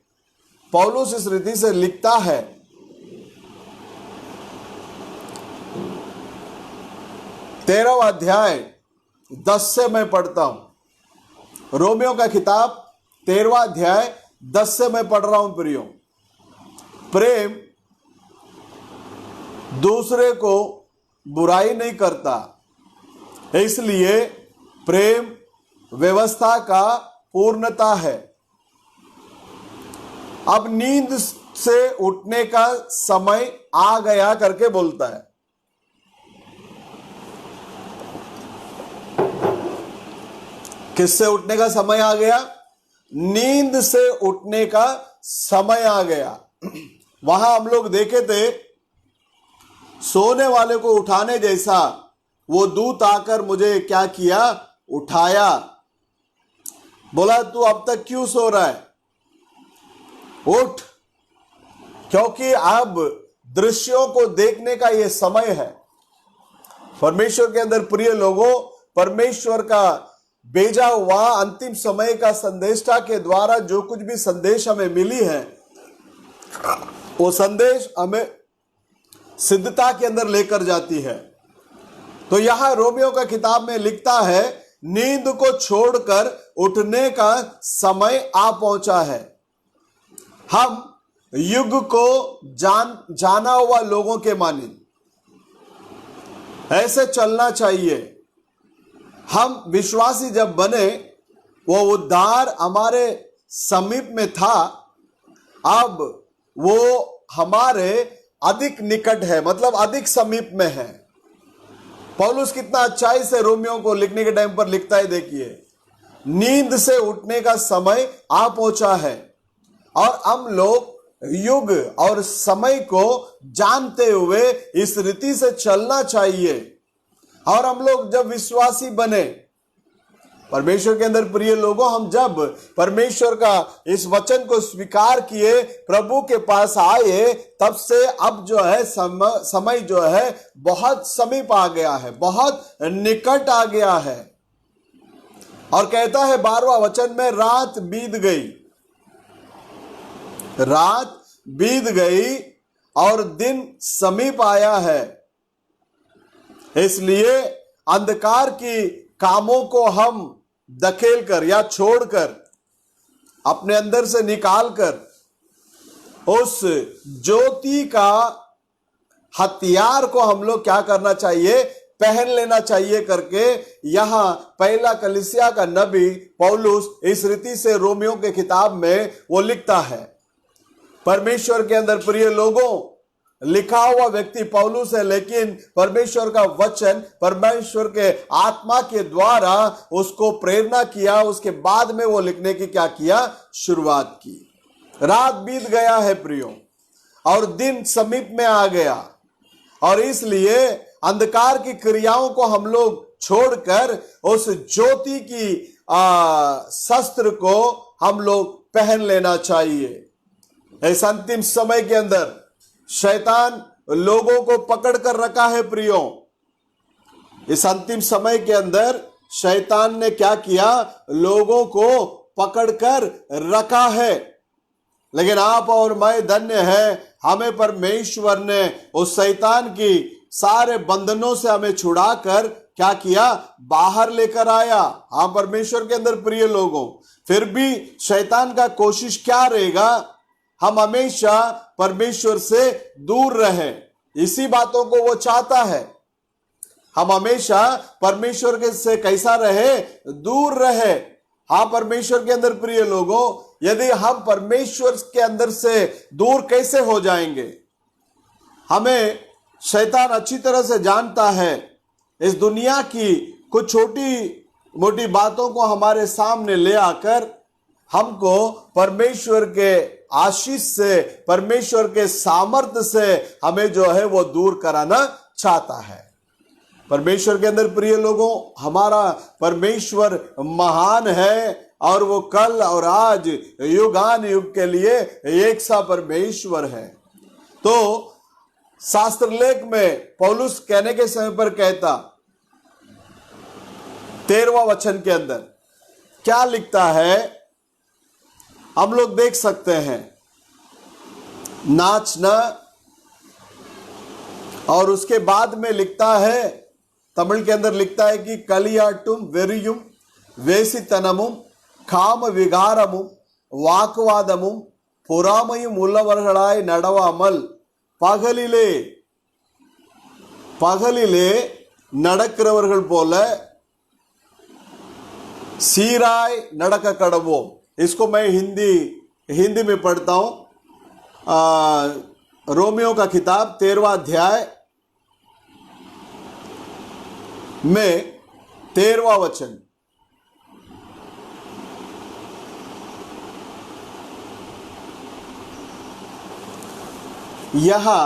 पौलुस इस रीति से लिखता है, तेरहवां अध्याय 10 से मैं पढ़ता हूं। रोमियो का किताब 13वां अध्याय 10 से मैं पढ़ रहा हूं। प्रियो, प्रेम दूसरे को बुराई नहीं करता, इसलिए प्रेम व्यवस्था का पूर्णता है। अब नींद से उठने का समय आ गया करके बोलता है। किससे उठने का समय आ गया? नींद से उठने का समय आ गया। वहां हम लोग देखे थे, सोने वाले को उठाने जैसा वो दूत आकर मुझे क्या किया, उठाया। बोला, तू अब तक क्यों सो रहा है, उठ, क्योंकि अब दृश्यों को देखने का यह समय है। परमेश्वर के अंदर प्रिय लोगों, परमेश्वर का भेजा हुआ अंतिम समय का संदेष्टा के द्वारा जो कुछ भी संदेश हमें मिली है, वो संदेश हमें सिद्धता के अंदर लेकर जाती है। तो यहां रोमियो का किताब में लिखता है, नींद को छोड़कर उठने का समय आ पहुंचा है। हम युग को जाना हुआ लोगों के मानिंद ऐसे चलना चाहिए। हम विश्वासी जब बने, वो उद्धार हमारे समीप में था, अब वो हमारे अधिक निकट है, मतलब अधिक समीप में है। पौलुस कितना अच्छाई से रोमियो को लिखने के टाइम पर लिखता है, देखिए, नींद से उठने का समय आ पहुंचा है और हम लोग युग और समय को जानते हुए इस रीति से चलना चाहिए। और हम लोग जब विश्वासी बने, परमेश्वर के अंदर प्रिय लोगों, हम जब परमेश्वर का इस वचन को स्वीकार किए, प्रभु के पास आए, तब से अब जो है समय जो है बहुत समीप आ गया है, बहुत निकट आ गया है। और कहता है 12वां वचन में, रात बीत गई, रात बीत गई और दिन समीप आया है, इसलिए अंधकार की कामों को हम धकेल कर या छोड़कर, अपने अंदर से निकालकर, उस ज्योति का हथियार को हम लोग क्या करना चाहिए, पहन लेना चाहिए करके यहां पहला कलीसिया का नबी पौलुस इस रीति से रोमियो के किताब में वो लिखता है। परमेश्वर के अंदर प्रिय लोगों, लिखा हुआ व्यक्ति पौलुस है, लेकिन परमेश्वर का वचन, परमेश्वर के आत्मा के द्वारा उसको प्रेरणा किया। उसके बाद में वो लिखने की क्या किया, शुरुआत की। रात बीत गया है प्रियो, और दिन समीप में आ गया, और इसलिए अंधकार की क्रियाओं को हम लोग छोड़कर उस ज्योति की शस्त्र को हम लोग पहन लेना चाहिए। इस अंतिम समय के अंदर शैतान लोगों को पकड़ कर रखा है प्रियो। इस अंतिम समय के अंदर शैतान ने क्या किया, लोगों को पकड़ कर रखा है। लेकिन आप और मैं धन्य है, हमें परमेश्वर ने उस शैतान की सारे बंधनों से हमें छुड़ाकर क्या किया, बाहर लेकर आया। हाँ परमेश्वर के अंदर प्रिय लोगों, फिर भी शैतान का कोशिश क्या रहेगा, हम हमेशा परमेश्वर से दूर रहे। इसी बातों को वो चाहता है, हम हमेशा परमेश्वर के से कैसा रहे, दूर रहे। हाँ परमेश्वर के अंदर प्रिय लोगों, यदि हम परमेश्वर के अंदर से दूर कैसे हो जाएंगे, हमें शैतान अच्छी तरह से जानता है। इस दुनिया की कुछ छोटी मोटी बातों को हमारे सामने ले आकर हमको परमेश्वर के आशीष से, परमेश्वर के सामर्थ्य से हमें जो है वो दूर कराना चाहता है। परमेश्वर के अंदर प्रिय लोगों, हमारा परमेश्वर महान है, और वो कल और आज युगान युग के लिए एक सा परमेश्वर है। तो शास्त्र लेख में पौलुस कहने के समय पर कहता, 13वां वचन के अंदर क्या लिखता है, हम लोग देख सकते हैं, नाचना, और उसके बाद में लिखता है, तमिल के अंदर लिखता है कि कलियाटुम वेरियुम वेसितनमुम काम विगारमुम वाकवादमुम पुरामयुम उल्लवर्गलाय नडवामल பகலிலே நடக்கிறவர்கள் போல सीराय नड़क कड़वोम। इसको मैं हिंदी में पढ़ता हूं। रोमियो का किताब 13वां अध्याय में 13वां वचन, यहां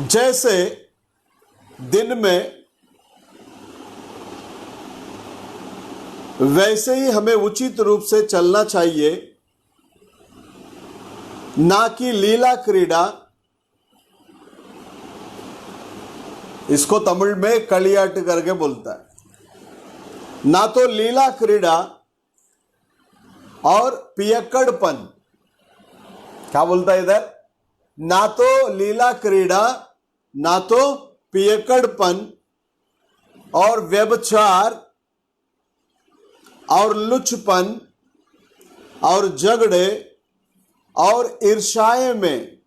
जैसे दिन में वैसे ही हमें उचित रूप से चलना चाहिए, ना कि लीला क्रीड़ा, इसको तमिल में कलियाट करके बोलता है, ना तो लीला क्रीड़ा और पियक्कड़पन। क्या बोलता है इधर, ना तो लीला क्रीड़ा, ना तो पियक्कड़पन और व्यभिचार और लुचपन और झगड़े और ईर्ष्याएं में,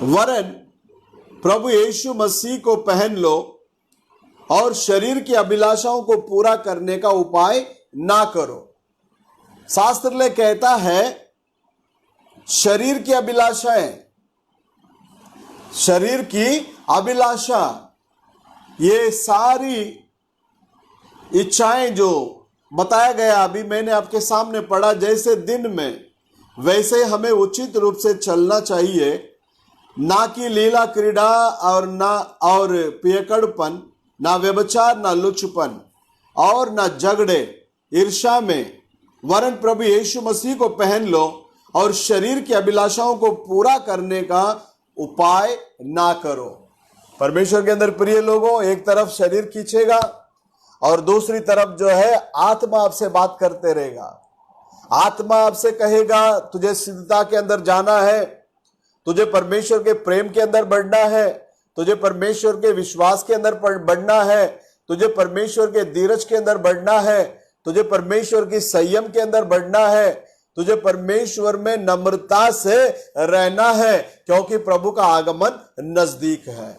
वरन प्रभु यीशु मसीह को पहन लो और शरीर की अभिलाषाओं को पूरा करने का उपाय ना करो। शास्त्र ले कहता है शरीर की अभिलाषाएं, शरीर की अभिलाषा, ये सारी इच्छाएं जो बताया गया अभी मैंने आपके सामने पढ़ा, जैसे दिन में वैसे हमें उचित रूप से चलना चाहिए, ना कि लीला क्रीड़ा और ना और पियक्कड़पन, ना व्यभिचार, ना लुचपन और ना झगड़े ईर्ष्या में, वरन प्रभु यीशु मसीह को पहन लो और शरीर की अभिलाषाओं को पूरा करने का उपाय ना करो। परमेश्वर के अंदर प्रिय लोगों, एक तरफ शरीर खींचेगा और दूसरी तरफ जो है आत्मा आपसे बात करते रहेगा। आत्मा आपसे कहेगा तुझे सिद्धता के अंदर जाना है, तुझे परमेश्वर के प्रेम के अंदर बढ़ना है, तुझे परमेश्वर के विश्वास के अंदर बढ़ना है, तुझे परमेश्वर के धीरज के अंदर बढ़ना है, तुझे परमेश्वर की संयम के अंदर बढ़ना है, तुझे परमेश्वर में नम्रता से रहना है, क्योंकि प्रभु का आगमन नजदीक है।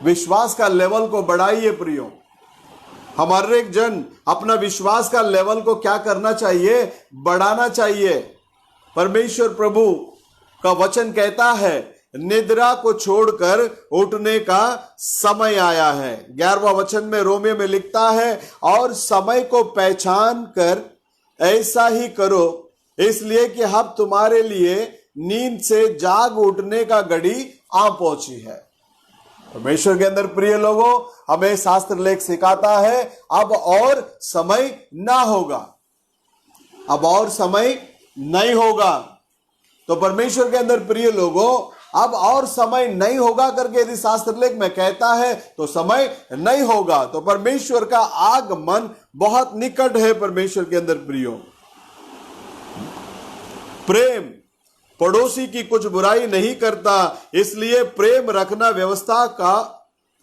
विश्वास का लेवल को बढ़ाइए प्रियो, हम हर एक जन अपना विश्वास का लेवल को क्या करना चाहिए, बढ़ाना चाहिए। परमेश्वर प्रभु का वचन कहता है निद्रा को छोड़कर उठने का समय आया है। 11वां वचन में रोमियो में लिखता है और समय को पहचान कर ऐसा ही करो, इसलिए कि अब तुम्हारे लिए नींद से जाग उठने का घड़ी आ पहुंची है। परमेश्वर के अंदर प्रिय लोगों, हमें शास्त्र लेख सिखाता है अब और समय ना होगा, अब और समय नहीं होगा। तो परमेश्वर के अंदर प्रिय लोगों, अब और समय नहीं होगा करके यदि शास्त्र लेख में कहता है तो समय नहीं होगा। तो परमेश्वर का आगमन बहुत निकट है। परमेश्वर के अंदर प्रियो, प्रेम पड़ोसी की कुछ बुराई नहीं करता, इसलिए प्रेम रखना व्यवस्था का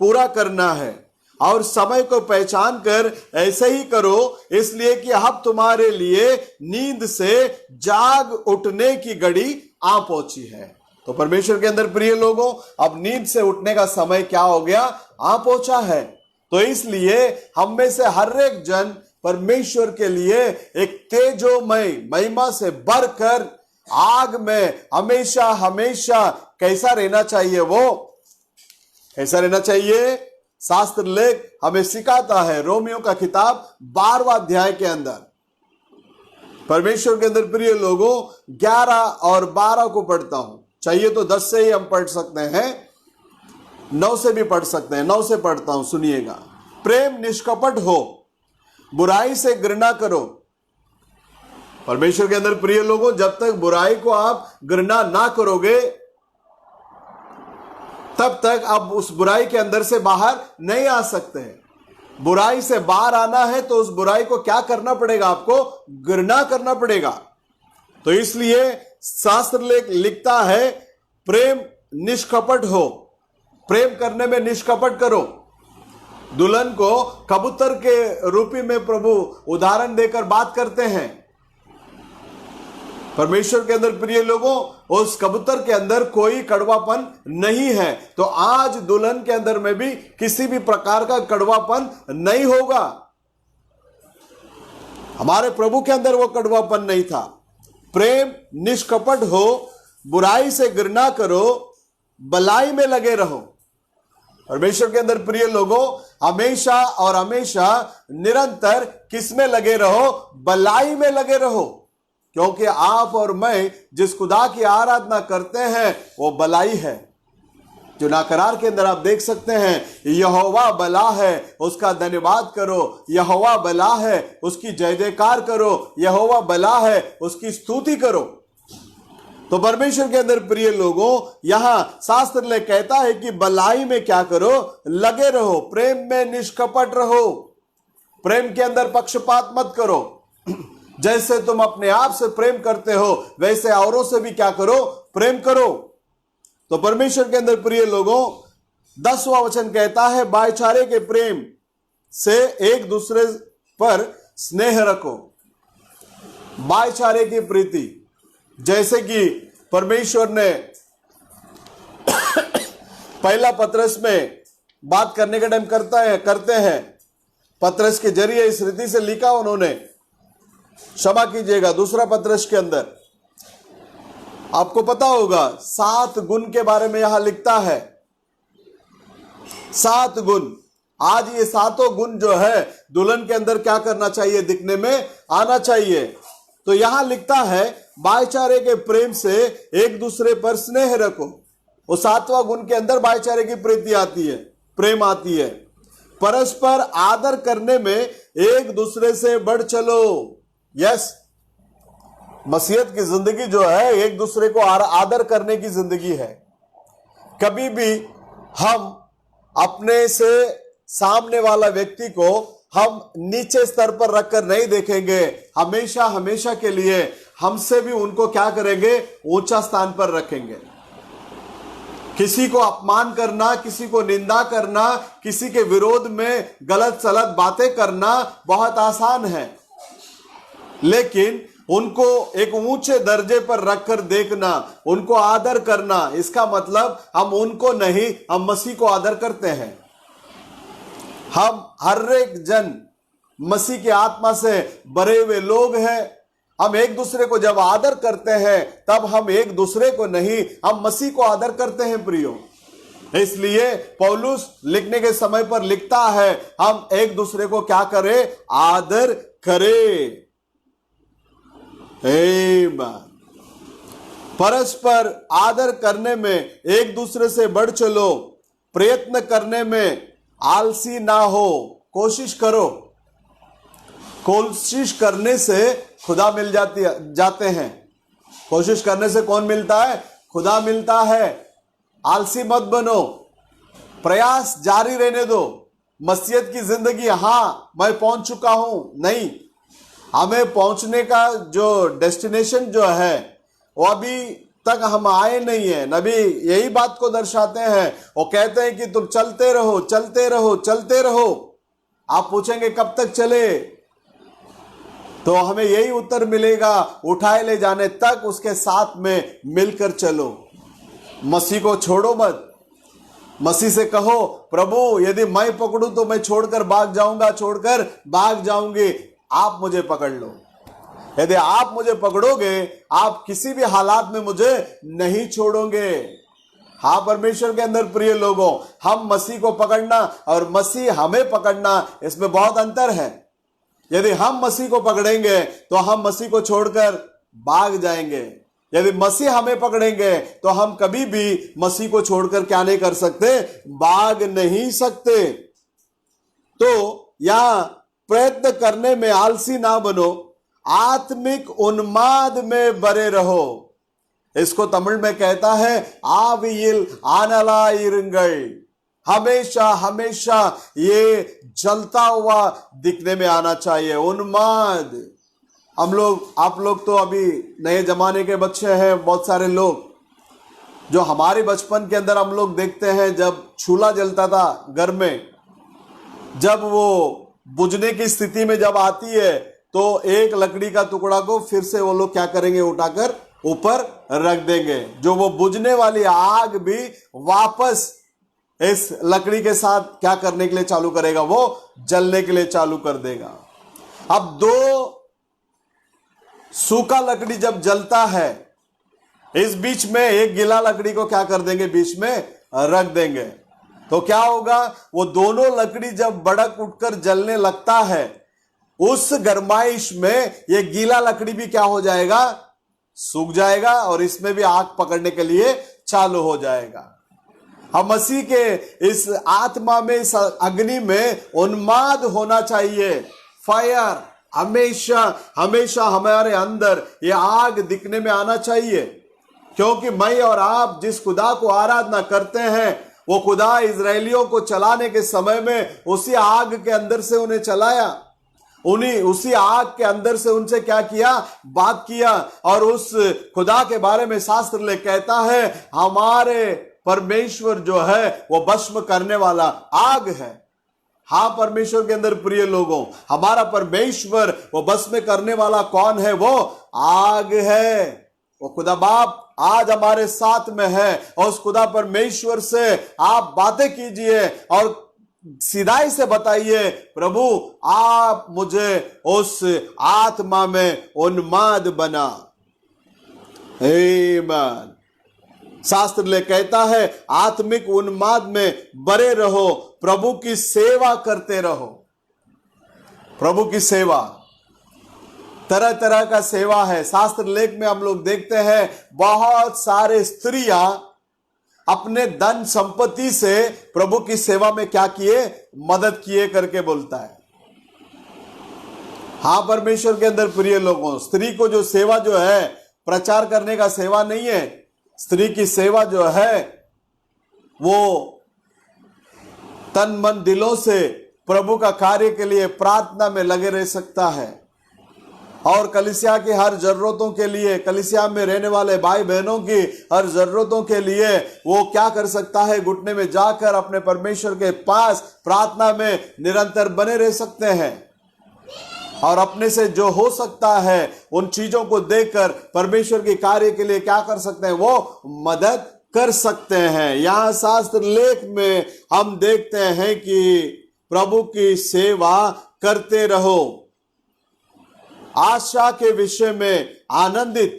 पूरा करना है। और समय को पहचान कर ऐसे ही करो, इसलिए कि अब तुम्हारे लिए नींद से जाग उठने की घड़ी आ पहुंची है। तो परमेश्वर के अंदर प्रिय लोगों, अब नींद से उठने का समय क्या हो गया, आ पहुंचा है। तो इसलिए हम में से हर एक जन परमेश्वर के लिए एक तेजोमय महिमा से बढ़कर आग में हमेशा हमेशा कैसा रहना चाहिए, वो कैसा रहना चाहिए। शास्त्र लेख हमें सिखाता है रोमियो का किताब 12वां अध्याय के अंदर। परमेश्वर के अंदर प्रिय लोगों, 11 और 12 को पढ़ता हूं, चाहिए तो 10 से ही हम पढ़ सकते हैं, 9 से भी पढ़ सकते हैं। 9 से पढ़ता हूं, सुनिएगा। प्रेम निष्कपट हो, बुराई से घृणा करो। परमेश्वर के अंदर प्रिय लोगों, जब तक बुराई को आप घृणा ना करोगे तब तक आप उस बुराई के अंदर से बाहर नहीं आ सकते हैं। बुराई से बाहर आना है तो उस बुराई को क्या करना पड़ेगा, आपको घृणा करना पड़ेगा। तो इसलिए शास्त्र लेख लिखता है प्रेम निष्कपट हो, प्रेम करने में निष्कपट करो। दुल्हन को कबूतर के रूपी में प्रभु उदाहरण देकर बात करते हैं। परमेश्वर के अंदर प्रिय लोगों, उस कबूतर के अंदर कोई कड़वापन नहीं है, तो आज दुल्हन के अंदर में भी किसी भी प्रकार का कड़वापन नहीं होगा। हमारे प्रभु के अंदर वो कड़वापन नहीं था। प्रेम निष्कपट हो, बुराई से घृणा करो, भलाई में लगे रहो। परमेश्वर के अंदर प्रिय लोगों, हमेशा और हमेशा निरंतर किस में लगे रहो, भलाई में लगे रहो। क्योंकि आप और मैं जिस खुदा की आराधना करते हैं वो भलाई है। जो नाकरार के अंदर आप देख सकते हैं, यहोवा भला है, उसका धन्यवाद करो, यहोवा भला है, उसकी जय जयकार करो, यहोवा भला है, उसकी स्तुति करो। तो परमेश्वर के अंदर प्रिय लोगों, यहां शास्त्र ले कहता है कि भलाई में क्या करो, लगे रहो, प्रेम में निष्कपट रहो, प्रेम के अंदर पक्षपात मत करो। जैसे तुम अपने आप से प्रेम करते हो वैसे औरों से भी क्या करो, प्रेम करो। तो परमेश्वर के अंदर प्रिय लोगों, 10वां वचन कहता है भाईचारे के प्रेम से एक दूसरे पर स्नेह रखो। भाईचारे की प्रीति, जैसे कि परमेश्वर ने पहला पत्रस में बात करने का टाइम करते हैं, पत्रस के जरिए इस रीति से लिखा उन्होंने, क्षमा कीजिएगा, दूसरा पत्रस के अंदर आपको पता होगा 7 गुण के बारे में यहां लिखता है। 7 गुण, आज ये 7 गुण जो है दुल्हन के अंदर क्या करना चाहिए, दिखने में आना चाहिए। तो यहां लिखता है भाईचारे के प्रेम से एक दूसरे पर स्नेह रखो। वो 7वां गुण के अंदर भाईचारे की प्रीति आती है, प्रेम आती है। परस्पर आदर करने में एक दूसरे से बढ़ चलो। यस, मसीहत की जिंदगी जो है एक दूसरे को आदर करने की जिंदगी है। कभी भी हम अपने से सामने वाला व्यक्ति को हम नीचे स्तर पर रखकर नहीं देखेंगे, हमेशा हमेशा के लिए हमसे भी उनको क्या करेंगे, ऊंचा स्थान पर रखेंगे। किसी को अपमान करना, किसी को निंदा करना, किसी के विरोध में गलत सलत बातें करना बहुत आसान है, लेकिन उनको एक ऊंचे दर्जे पर रखकर देखना, उनको आदर करना, इसका मतलब हम उनको नहीं, हम मसीह को आदर करते हैं। हम हर एक जन मसीह की आत्मा से भरे हुए लोग हैं। हम एक दूसरे को जब आदर करते हैं तब हम एक दूसरे को नहीं, हम मसीह को आदर करते हैं प्रियो। इसलिए पौलुस लिखने के समय पर लिखता है हम एक दूसरे को क्या करें, आदर करें। आमीन। परस्पर आदर करने में एक दूसरे से बढ़ चलो, प्रयत्न करने में आलसी ना हो, कोशिश करो। कोशिश करने से खुदा मिल जाते हैं। कोशिश करने से कौन मिलता है, खुदा मिलता है। आलसी मत बनो, प्रयास जारी रहने दो। मसीहत की जिंदगी, हाँ मैं पहुंच चुका हूं, नहीं, हमें पहुंचने का जो डेस्टिनेशन जो है वो अभी तक हम आए नहीं है। नबी यही बात को दर्शाते हैं, वो कहते हैं कि तुम चलते रहो, चलते रहो, चलते रहो। आप पूछेंगे कब तक चले, तो हमें यही उत्तर मिलेगा, उठाए ले जाने तक उसके साथ में मिलकर चलो। मसीह को छोड़ो मत। मसीह से कहो, प्रभु यदि मैं पकड़ूं तो मैं छोड़कर भाग जाऊंगा, छोड़कर भाग जाऊंगी, आप मुझे पकड़ लो। यदि आप मुझे पकड़ोगे, आप किसी भी हालात में मुझे नहीं छोड़ोगे। हाँ परमेश्वर के अंदर प्रिय लोगों, हम मसीह को पकड़ना और मसीह हमें पकड़ना, इसमें बहुत अंतर है। यदि हम मसीह को पकड़ेंगे तो हम मसीह को छोड़कर भाग जाएंगे। यदि मसीह हमें पकड़ेंगे तो हम कभी भी मसीह को छोड़कर क्या नहीं कर सकते, भाग नहीं सकते। तो यहां प्रयत्न करने में आलसी ना बनो, आत्मिक उन्माद में बरे रहो। इसको तमिल में कहता है आवियल आनलायिरुंगल। हमेशा हमेशा ये जलता हुआ दिखने में आना चाहिए, उन्माद। आप लोग तो अभी नए जमाने के बच्चे हैं, बहुत सारे लोग जो हमारे बचपन के अंदर हम लोग देखते हैं, जब चूल्हा जलता था घर में, जब वो बुझने की स्थिति में जब आती है तो एक लकड़ी का टुकड़ा को फिर से वो लोग क्या करेंगे, उठाकर ऊपर रख देंगे, जो वो बुझने वाली आग भी वापस इस लकड़ी के साथ क्या करने के लिए चालू करेगा, वो जलने के लिए चालू कर देगा। अब दो सूखा लकड़ी जब जलता है, इस बीच में एक गीला लकड़ी को क्या कर देंगे, बीच में रख देंगे, तो क्या होगा, वो दोनों लकड़ी जब भड़क उठकर जलने लगता है, उस गरमाइश में ये गीला लकड़ी भी क्या हो जाएगा, सूख जाएगा और इसमें भी आग पकड़ने के लिए चालू हो जाएगा। हम मसीह के इस आत्मा में, इस अग्नि में उन्माद होना चाहिए। फायर हमेशा हमेशा हमारे अंदर ये आग दिखने में आना चाहिए, क्योंकि मैं और आप जिस खुदा को आराधना करते हैं, वो खुदा इजरायलियों को चलाने के समय में उसी आग के अंदर से उन्हें चलाया, उसी आग के अंदर से उनसे क्या किया, बात किया। और उस खुदा के बारे में शास्त्र ले कहता है, हमारे परमेश्वर जो है वो भस्म करने वाला आग है। हाँ परमेश्वर के अंदर प्रिय लोगों, हमारा परमेश्वर वो भस्म करने वाला कौन है, वो आग है। वो खुदा बाप आज हमारे साथ में है, और उस खुदा परमेश्वर से आप बातें कीजिए और सीधाई से बताइए, प्रभु आप मुझे उस आत्मा में उन्माद बना। आमीन। शास्त्र ले कहता है आत्मिक उन्माद में बरे रहो, प्रभु की सेवा करते रहो। प्रभु की सेवा, तरह तरह का सेवा है। शास्त्र लेख में हम लोग देखते हैं बहुत सारे स्त्रियां अपने धन संपत्ति से प्रभु की सेवा में क्या किए, मदद किए करके बोलता है। हाँ परमेश्वर के अंदर प्रिय लोगों, स्त्री को जो सेवा जो है, प्रचार करने का सेवा नहीं है। स्त्री की सेवा जो है वो तन मन दिलों से प्रभु का कार्य के लिए प्रार्थना में लगे रह सकता है, और कलीसिया की हर जरूरतों के लिए, कलीसिया में रहने वाले भाई बहनों की हर जरूरतों के लिए वो क्या कर सकता है, घुटने में जाकर अपने परमेश्वर के पास प्रार्थना में निरंतर बने रह सकते हैं, और अपने से जो हो सकता है उन चीजों को देखकर परमेश्वर के कार्य के लिए क्या कर सकते हैं, वो मदद कर सकते हैं। यहां शास्त्र लेख में हम देखते हैं कि प्रभु की सेवा करते रहो। आशा के विषय में आनंदित।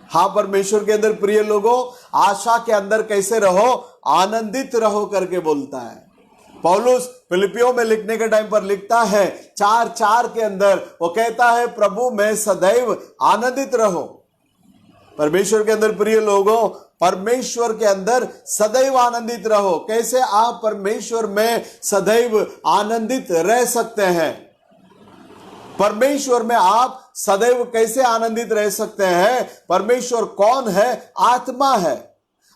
हाँ परमेश्वर के अंदर प्रिय लोगों, आशा के अंदर कैसे रहो? आनंदित रहो करके बोलता है। पौलुस फिलिपियों में लिखने के टाइम पर लिखता है 4:4 के अंदर, वो कहता है प्रभु में सदैव आनंदित रहो। परमेश्वर के अंदर प्रिय लोगों, परमेश्वर के अंदर सदैव आनंदित रहो। कैसे आप परमेश्वर में सदैव आनंदित रह सकते हैं? परमेश्वर में आप सदैव कैसे आनंदित रह सकते हैं? परमेश्वर कौन है? आत्मा है।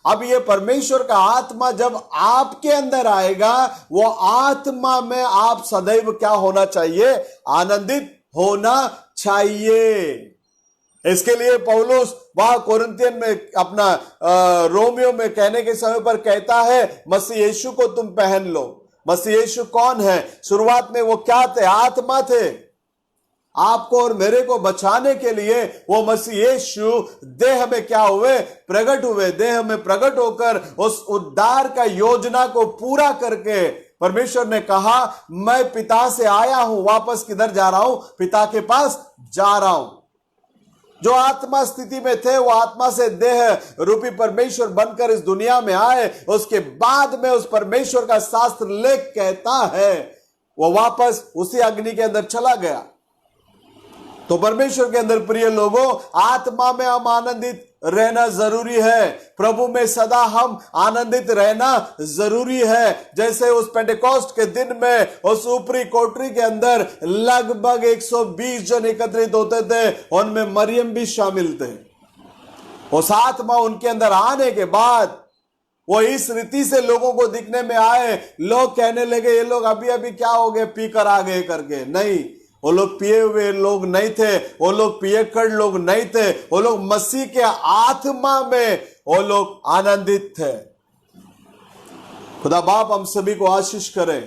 अब ये परमेश्वर का आत्मा जब आपके अंदर आएगा, वो आत्मा में आप सदैव क्या होना चाहिए? आनंदित होना चाहिए। इसके लिए पौलुस वह कोरिन्थियन में अपना रोमियो में कहने के समय पर कहता है मसीह यीशु को तुम पहन लो। मसीह यीशु कौन है? शुरुआत में वो क्या थे? आत्मा थे। आपको और मेरे को बचाने के लिए वो मसीह यीशु देह में क्या हुए? प्रकट हुए। देह में प्रकट होकर उस उद्धार का योजना को पूरा करके परमेश्वर ने कहा मैं पिता से आया हूं, वापस किधर जा रहा हूं? पिता के पास जा रहा हूं। जो आत्मा स्थिति में थे वो आत्मा से देह रूपी परमेश्वर बनकर इस दुनिया में आए। उसके बाद में उस परमेश्वर का शास्त्र लेख कहता है वो वापस उसी अग्नि के अंदर चला गया। तो परमेश्वर के अंदर प्रिय लोगों, आत्मा में हम आनंदित रहना जरूरी है। प्रभु में सदा हम आनंदित रहना जरूरी है। जैसे उस पेंटेकोस्ट के दिन में उस ऊपरी कोठरी के अंदर लगभग 120 जन एकत्रित होते थे, उनमें मरियम भी शामिल थे। उस आत्मा उनके अंदर आने के बाद वो इस रीति से लोगों को दिखने में आए। लोग कहने लगे ये लोग अभी अभी क्या हो गए, पीकर आ गए करके। नहीं, वो लोग पिए हुए लोग नहीं थे, वो लोग पियक्कड़ लोग नहीं थे, वो लोग मसीह के आत्मा में वो लोग आनंदित थे। खुदा बाप हम सभी को आशीष करे।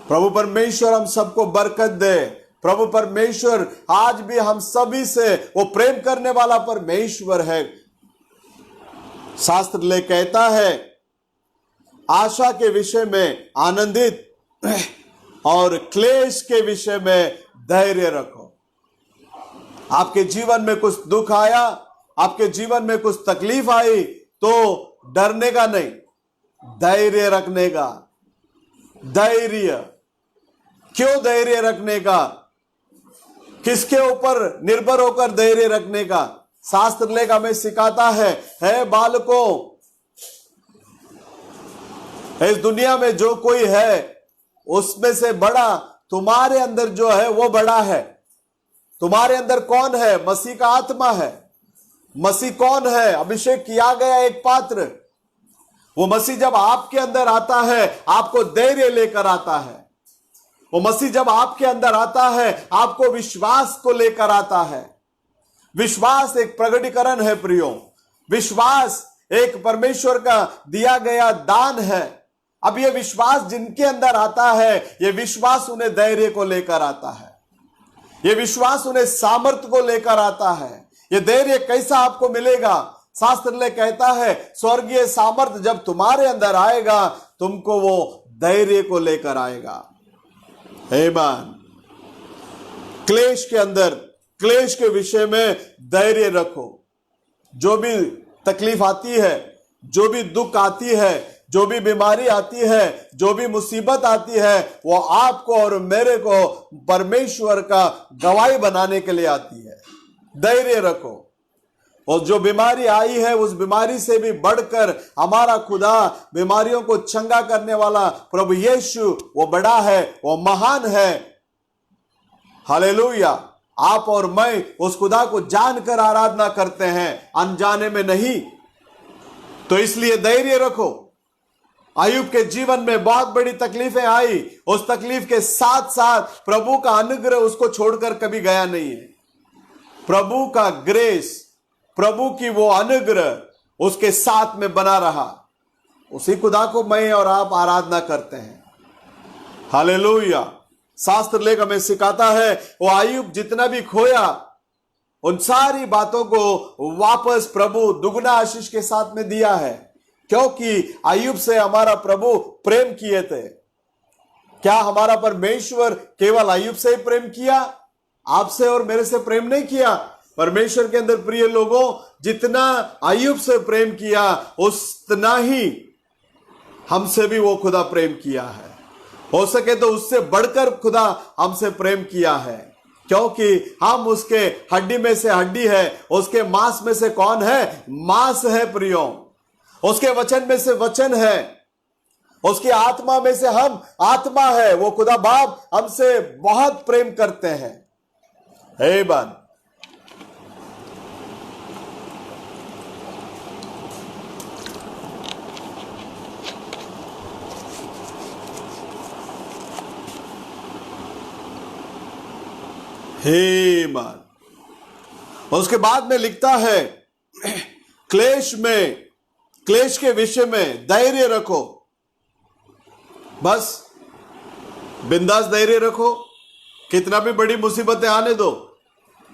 प्रभु परमेश्वर हम सबको बरकत दे। प्रभु परमेश्वर आज भी हम सभी से वो प्रेम करने वाला परमेश्वर है। शास्त्र ले कहता है आशा के विषय में आनंदित और क्लेश के विषय में धैर्य रखो। आपके जीवन में कुछ दुख आया, आपके जीवन में कुछ तकलीफ आई तो डरने का नहीं, धैर्य रखने का। धैर्य क्यों? धैर्य रखने का किसके ऊपर निर्भर होकर धैर्य रखने का? शास्त्र लेख हमें सिखाता है बालकों, इस दुनिया में जो कोई है उसमें से बड़ा तुम्हारे अंदर जो है वो बड़ा है। तुम्हारे अंदर कौन है? मसीह का आत्मा है। मसीह कौन है? अभिषेक किया गया एक पात्र। वो मसीह जब आपके अंदर आता है आपको धैर्य लेकर आता है। वो मसीह जब आपके अंदर आता है आपको विश्वास को लेकर आता है। विश्वास एक प्रगटीकरण है प्रियो। विश्वास एक परमेश्वर का दिया गया दान है। अब ये विश्वास जिनके अंदर आता है, ये विश्वास उन्हें धैर्य को लेकर आता है। ये विश्वास उन्हें सामर्थ्य को लेकर आता है। ये धैर्य कैसा आपको मिलेगा? शास्त्र ले कहता है स्वर्गीय सामर्थ्य जब तुम्हारे अंदर आएगा तुमको वो धैर्य को लेकर आएगा। आमीन। क्लेश के अंदर, क्लेश के विषय में धैर्य रखो। जो भी तकलीफ आती है, जो भी दुख आती है, जो भी बीमारी आती है, जो भी मुसीबत आती है, वो आपको और मेरे को परमेश्वर का गवाही बनाने के लिए आती है। धैर्य रखो। और जो बीमारी आई है उस बीमारी से भी बढ़कर हमारा खुदा, बीमारियों को चंगा करने वाला प्रभु यीशु, वो बड़ा है, वो महान है। हालेलुया। आप और मैं उस खुदा को जानकर आराधना करते हैं, अनजाने में नहीं। तो इसलिए धैर्य रखो। अय्यूब के जीवन में बहुत बड़ी तकलीफें आई, उस तकलीफ के साथ साथ प्रभु का अनुग्रह उसको छोड़कर कभी गया नहीं है। प्रभु का ग्रेस, प्रभु की वो अनुग्रह उसके साथ में बना रहा। उसी खुदा को मैं और आप आराधना करते हैं। हालेलुया। शास्त्र लेख हमें सिखाता है वो अय्यूब जितना भी खोया उन सारी बातों को वापस प्रभु दुगना आशीष के साथ में दिया है, क्योंकि अय्यूब से हमारा प्रभु प्रेम किए थे। क्या हमारा परमेश्वर केवल अय्यूब से ही प्रेम किया? आपसे और मेरे से प्रेम नहीं किया। परमेश्वर के अंदर प्रिय लोगों, जितना अय्यूब से प्रेम किया उतना ही हमसे भी वो खुदा प्रेम किया है। हो सके तो उससे बढ़कर खुदा हमसे प्रेम किया है, क्योंकि हम उसके हड्डी में से हड्डी है, उसके मांस में से कौन है? मांस है प्रियो। उसके वचन में से वचन है, उसकी आत्मा में से हम आत्मा है। वो खुदा बाप हमसे बहुत प्रेम करते हैं। हे बन हे मान। उसके बाद में लिखता है, क्लेश के विषय में धैर्य रखो। बस बिंदास धैर्य रखो। कितना भी बड़ी मुसीबतें आने दो,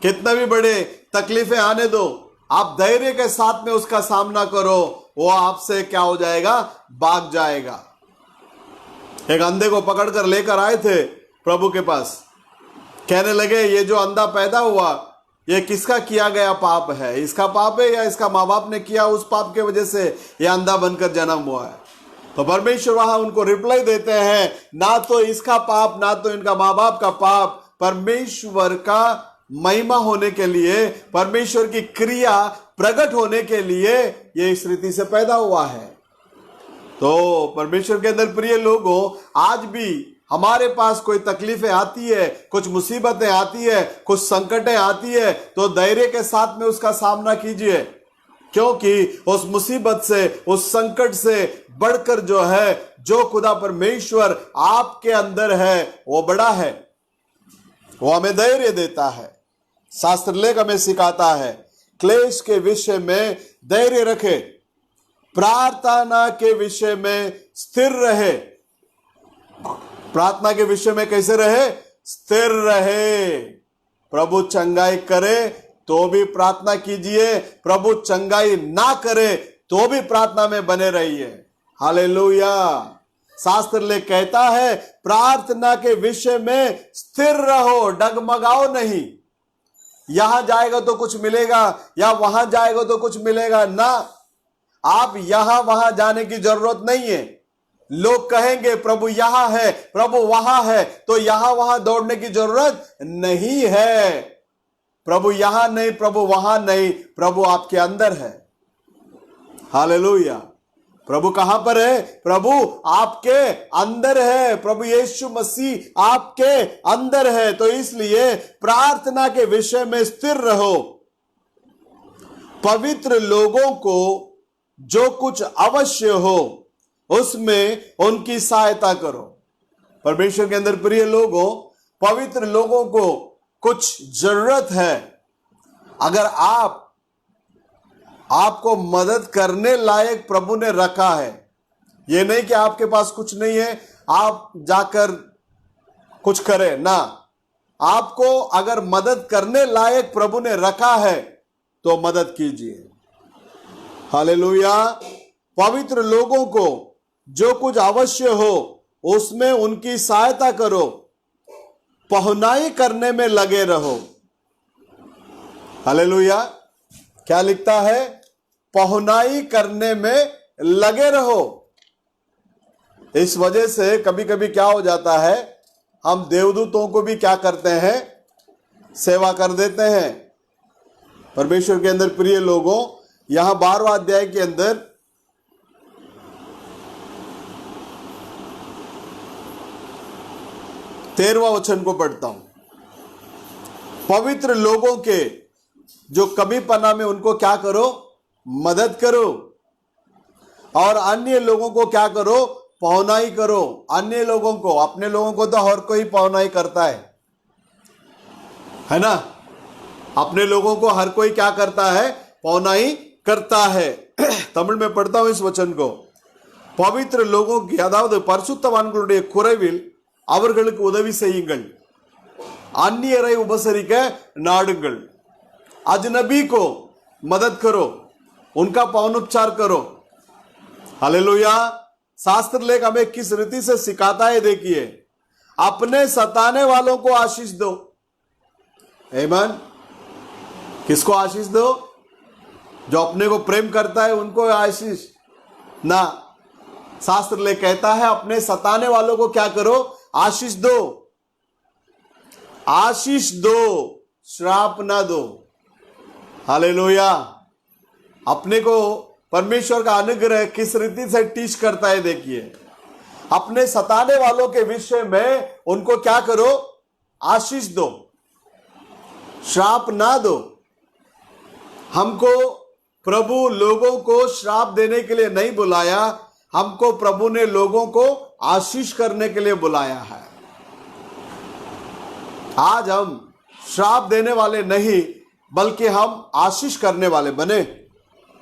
कितना भी बड़े तकलीफें आने दो, आप धैर्य के साथ में उसका सामना करो। वो आपसे क्या हो जाएगा? भाग जाएगा। एक अंधे को पकड़कर लेकर आए थे प्रभु के पास। कहने लगे, ये जो अंधा पैदा हुआ, ये किसका किया गया पाप है? इसका पाप है या इसका माँ बाप ने किया? उस पाप के वजह से ये अंधा बनकर जन्म हुआ है। तो परमेश्वर वहां उनको रिप्लाई देते हैं, ना तो इसका पाप, ना तो इनका माँ बाप का पाप, परमेश्वर का महिमा होने के लिए, परमेश्वर की क्रिया प्रकट होने के लिए ये इस रीति से पैदा हुआ है। तो परमेश्वर के अंदर प्रिय लोगों, आज भी हमारे पास कोई तकलीफें आती है, कुछ मुसीबतें आती है, कुछ संकटें आती है, तो धैर्य के साथ में उसका सामना कीजिए, क्योंकि उस मुसीबत से, उस संकट से बढ़कर जो है, जो खुदा परमेश्वर आपके अंदर है, वो बड़ा है। वो हमें धैर्य देता है। शास्त्र लेख हमें सिखाता है, क्लेश के विषय में धैर्य रखे, प्रार्थना के विषय में स्थिर रहे। प्रार्थना के विषय में कैसे रहे? स्थिर रहे। प्रभु चंगाई करे तो भी प्रार्थना कीजिए, प्रभु चंगाई ना करे तो भी प्रार्थना में बने रहिए। हालेलुया। शास्त्र ले कहता है, प्रार्थना के विषय में स्थिर रहो, डगमगाओ नहीं। यहां जाएगा तो कुछ मिलेगा, या वहां जाएगा तो कुछ मिलेगा ना। आप यहां वहां जाने की जरूरत नहीं है। लोग कहेंगे प्रभु यहां है, प्रभु वहां है, तो यहां वहां दौड़ने की जरूरत नहीं है। प्रभु यहां नहीं, प्रभु वहां नहीं, प्रभु आपके अंदर है। हालेलुया। प्रभु कहां पर है? प्रभु आपके अंदर है। प्रभु यीशु मसीह आपके अंदर है। तो इसलिए प्रार्थना के विषय में स्थिर रहो। पवित्र लोगों को जो कुछ अवश्य हो उसमें उनकी सहायता करो। परमेश्वर के अंदर प्रिय लोगों, पवित्र लोगों को कुछ जरूरत है। अगर आपको मदद करने लायक प्रभु ने रखा है, यह नहीं कि आपके पास कुछ नहीं है, आप जाकर कुछ करें ना। आपको अगर मदद करने लायक प्रभु ने रखा है तो मदद कीजिए। हालेलुया। पवित्र लोगों को जो कुछ अवश्य हो उसमें उनकी सहायता करो, पहुनाई करने में लगे रहो। हालेलुया। क्या लिखता है? पहुनाई करने में लगे रहो। इस वजह से कभी कभी क्या हो जाता है, हम देवदूतों को भी क्या करते हैं? सेवा कर देते हैं। परमेश्वर के अंदर प्रिय लोगों, यहां 12वां अध्याय के अंदर 13वां वचन को पढ़ता हूं। पवित्र लोगों के जो कमीपना में, उनको क्या करो? मदद करो। और अन्य लोगों को क्या करो? पहुनाई करो। अन्य लोगों को, अपने लोगों को तो हर कोई पहुनाई करता है ना। अपने लोगों को हर कोई क्या करता है? पहुनाई करता है। तमिल में पढ़ता हूं इस वचन को। पवित्र लोगों की, அதாவது பரிசுத்தவான்களுடைய குறைவில் அவர்களுக்கு உதவி செய்யுங்கள், अन्यரை उपसरिக்க नाडुंगल। अजनबी को मदद करो, उनका पौनोपचार करो। हालेलुया। शास्त्र लेख हमें किस रीति से सिखाता है देखिए। अपने सताने वालों को आशीष दो। आमीन। किसको आशीष दो? जो अपने को प्रेम करता है उनको आशीष ना। शास्त्र ले कहता है अपने सताने वालों को क्या करो? आशीष दो। आशीष दो, श्राप ना दो। हालेलुया। अपने को परमेश्वर का अनुग्रह किस रीति से टीच करता है देखिए। अपने सताने वालों के विषय में उनको क्या करो? आशीष दो, श्राप ना दो। हमको प्रभु लोगों को श्राप देने के लिए नहीं बुलाया, हमको प्रभु ने लोगों को आशीष करने के लिए बुलाया है। आज हम श्राप देने वाले नहीं बल्कि हम आशीष करने वाले बने।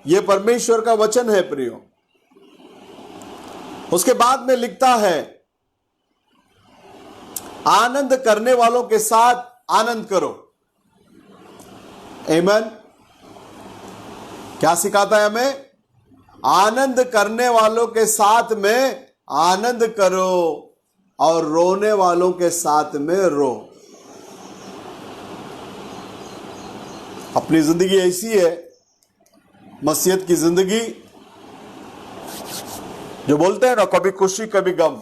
यह परमेश्वर का वचन है प्रियो। उसके बाद में लिखता है आनंद करने वालों के साथ आनंद करो। आमीन। क्या सिखाता है हमें? आनंद करने वालों के साथ में आनंद करो और रोने वालों के साथ में रो। अपनी जिंदगी ऐसी है, मसीहत की जिंदगी, जो बोलते हैं ना कभी खुशी कभी गम।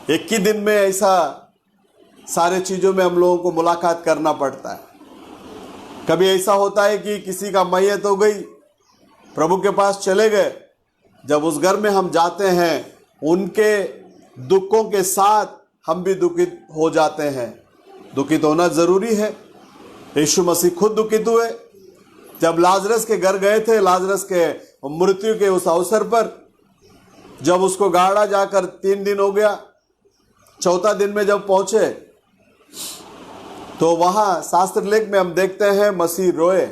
एक ही दिन में ऐसा सारे चीजों में हम लोगों को मुलाकात करना पड़ता है। कभी ऐसा होता है कि किसी का मैयत हो गई, प्रभु के पास चले गए। जब उस घर में हम जाते हैं उनके दुखों के साथ हम भी दुखित हो जाते हैं। दुखित होना जरूरी है। यीशु मसीह खुद दुखित हुए जब लाजरस के घर गए थे। लाजरस के मृत्यु के उस अवसर पर जब उसको गाड़ा जाकर 3 दिन हो गया, चौथा दिन में जब पहुंचे तो वहां शास्त्र लेख में हम देखते हैं मसीह रोए।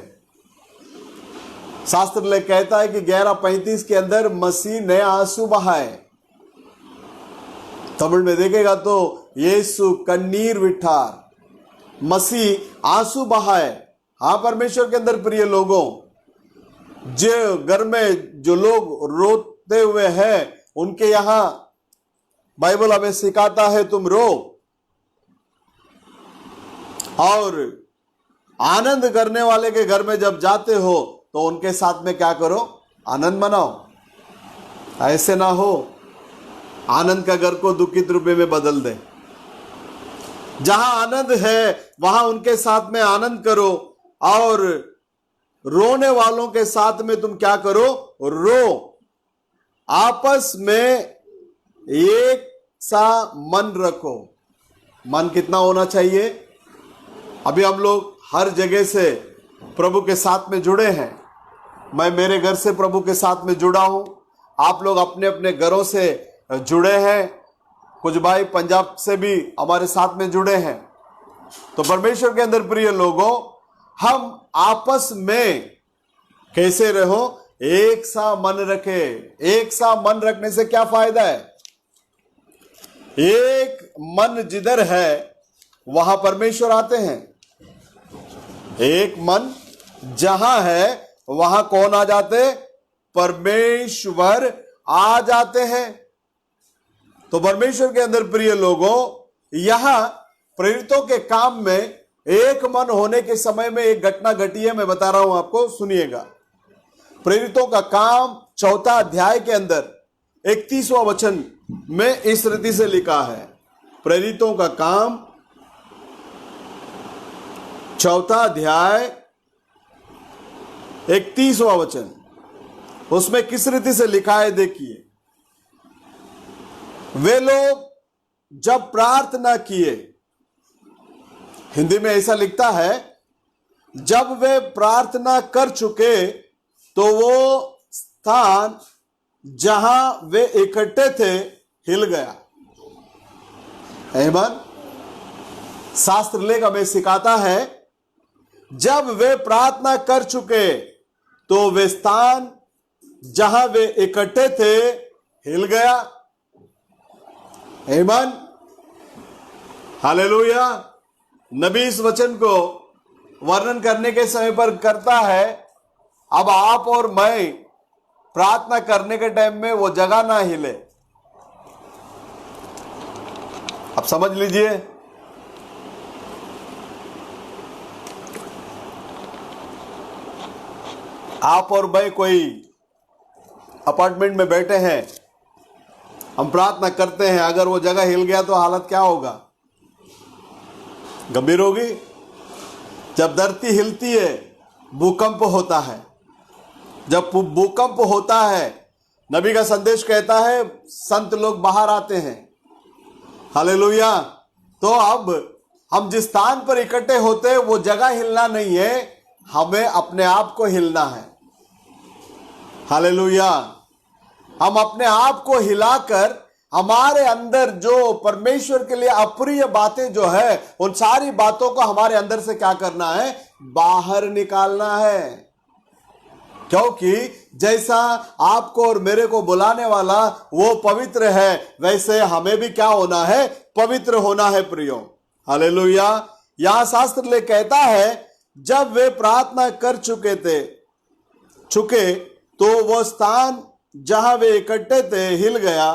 शास्त्र लेख कहता है कि 11:35 के अंदर मसीह ने आंसू बहाए। तमिल में देखेगा तो यीशु कन्नीर विठार, मसीह आंसू बहाए। हाँ परमेश्वर के अंदर प्रिय लोगों, जो घर में जो लोग रोते हुए हैं उनके यहां बाइबल हमें सिखाता है तुम रो, और आनंद करने वाले के घर में जब जाते हो तो उनके साथ में क्या करो? आनंद मनाओ। ऐसे ना हो आनंद का घर को दुखित रुपये में बदल दे। जहां आनंद है वहां उनके साथ में आनंद करो, और रोने वालों के साथ में तुम क्या करो? रो। आपस में एक सा मन रखो। मन कितना होना चाहिए? अभी हम लोग हर जगह से प्रभु के साथ में जुड़े हैं। मैं मेरे घर से प्रभु के साथ में जुड़ा हूं। आप लोग अपने अपने घरों से जुड़े हैं। कुछ भाई पंजाब से भी हमारे साथ में जुड़े हैं। तो परमेश्वर के अंदर प्रिय लोगों, हम आपस में कैसे रहो? एक सा मन रखे। एक सा मन रखने से क्या फायदा है? एक मन जिधर है वहां परमेश्वर आते हैं। एक मन जहां है वहां कौन आ जाते? परमेश्वर आ जाते हैं। तो परमेश्वर के अंदर प्रिय लोगों, यहां प्रेरितों के काम में एक मन होने के समय में एक घटना घटी है। मैं बता रहा हूं आपको, सुनिएगा। प्रेरितों का काम 4 अध्याय के अंदर 31वां वचन में इस रीति से लिखा है। प्रेरितों का काम 4 अध्याय 31वां वचन, उसमें किस रीति से लिखा है देखिए। वे लोग जब प्रार्थना किए, हिंदी में ऐसा लिखता है, जब वे प्रार्थना कर चुके तो वो स्थान जहां वे इकट्ठे थे हिल गया। आमीन। शास्त्र लेख हमें सिखाता है, जब वे प्रार्थना कर चुके तो वे स्थान जहां वे इकट्ठे थे हिल गया। आमीन। हालेलुया। नबी इस वचन को वर्णन करने के समय पर करता है, अब आप और मैं प्रार्थना करने के टाइम में वो जगह ना हिले। अब समझ लीजिए, आप और मैं कोई अपार्टमेंट में बैठे हैं, हम प्रार्थना करते हैं, अगर वो जगह हिल गया तो हालत क्या होगा? गंभीर होगी। जब धरती हिलती है भूकंप होता है। जब भूकंप होता है, नबी का संदेश कहता है संत लोग बाहर आते हैं। हालेलुया। तो अब हम जिस स्थान पर इकट्ठे होते हैं वो जगह हिलना नहीं है, हमें अपने आप को हिलना है। हालेलुया। हम अपने आप को हिलाकर हमारे अंदर जो परमेश्वर के लिए अप्रिय बातें जो है, उन सारी बातों को हमारे अंदर से क्या करना है? बाहर निकालना है। क्योंकि जैसा आपको और मेरे को बुलाने वाला वो पवित्र है, वैसे हमें भी क्या होना है? पवित्र होना है प्रियो। हालेलुया। यहां शास्त्र ले कहता है जब वे प्रार्थना कर चुके तो वो स्थान जहां वे इकट्ठे थे हिल गया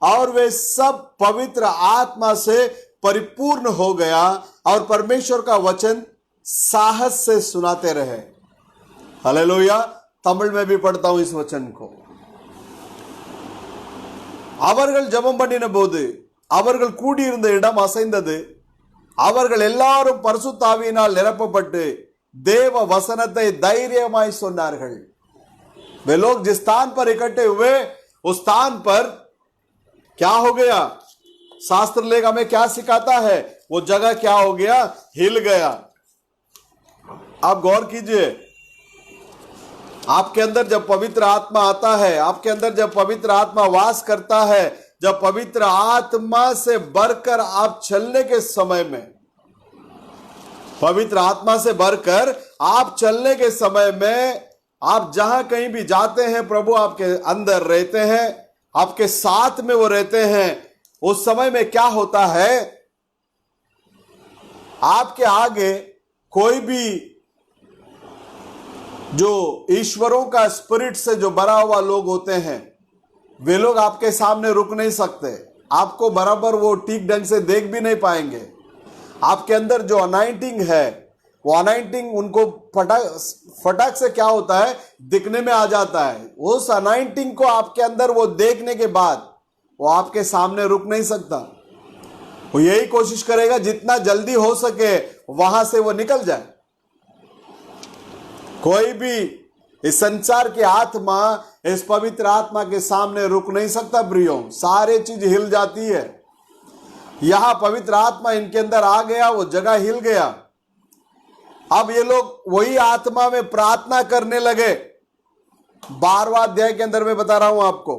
और वे सब पवित्र आत्मा से परिपूर्ण हो गया और परमेश्वर का वचन साहस से सुनाते रहे। हालेलुया। तमिल में भी पढ़ता हूं इस वचन को। அவர்கள் ஜெபம் பண்ணின போது அவர்கள் கூடியிருந்த இடம் அசைந்தது, அவர்கள் எல்லாரும் பரிசுத்த ஆவியினால் நிரப்பப்பட்டு தேவ वचनத்தை தைரியமாய் சொன்னார்கள்। वे लोग जिस स्थान पर इकट्ठे हुए उस स्थान पर क्या हो गया? शास्त्र लेख हमें क्या सिखाता है? वो जगह क्या हो गया? हिल गया। आप गौर कीजिए, आपके अंदर जब पवित्र आत्मा आता है, आपके अंदर जब पवित्र आत्मा वास करता है, जब पवित्र आत्मा से बढ़कर आप चलने के समय में, पवित्र आत्मा से बढ़कर आप चलने के समय में, आप जहां कहीं भी जाते हैं प्रभु आपके अंदर रहते हैं, आपके साथ में वो रहते हैं। उस समय में क्या होता है? आपके आगे कोई भी जो ईश्वरों का स्पिरिट से जो भरा हुआ लोग होते हैं, वे लोग आपके सामने रुक नहीं सकते। आपको बराबर वो ठीक ढंग से देख भी नहीं पाएंगे। आपके अंदर जो अनाइंटिंग है, वो अनाइंटिंग उनको फटाक से क्या होता है? दिखने में आ जाता है। उस अनाइंटिंग को आपके अंदर वो देखने के बाद वो आपके सामने रुक नहीं सकता। वो यही कोशिश करेगा जितना जल्दी हो सके वहां से वो निकल जाए। कोई भी इस संसार की आत्मा इस पवित्र आत्मा के सामने रुक नहीं सकता प्रियो। सारे चीज हिल जाती है। यहां पवित्र आत्मा इनके अंदर आ गया, वो जगह हिल गया। अब ये लोग वही आत्मा में प्रार्थना करने लगे। 12वां अध्याय के अंदर मैं बता रहा हूं आपको,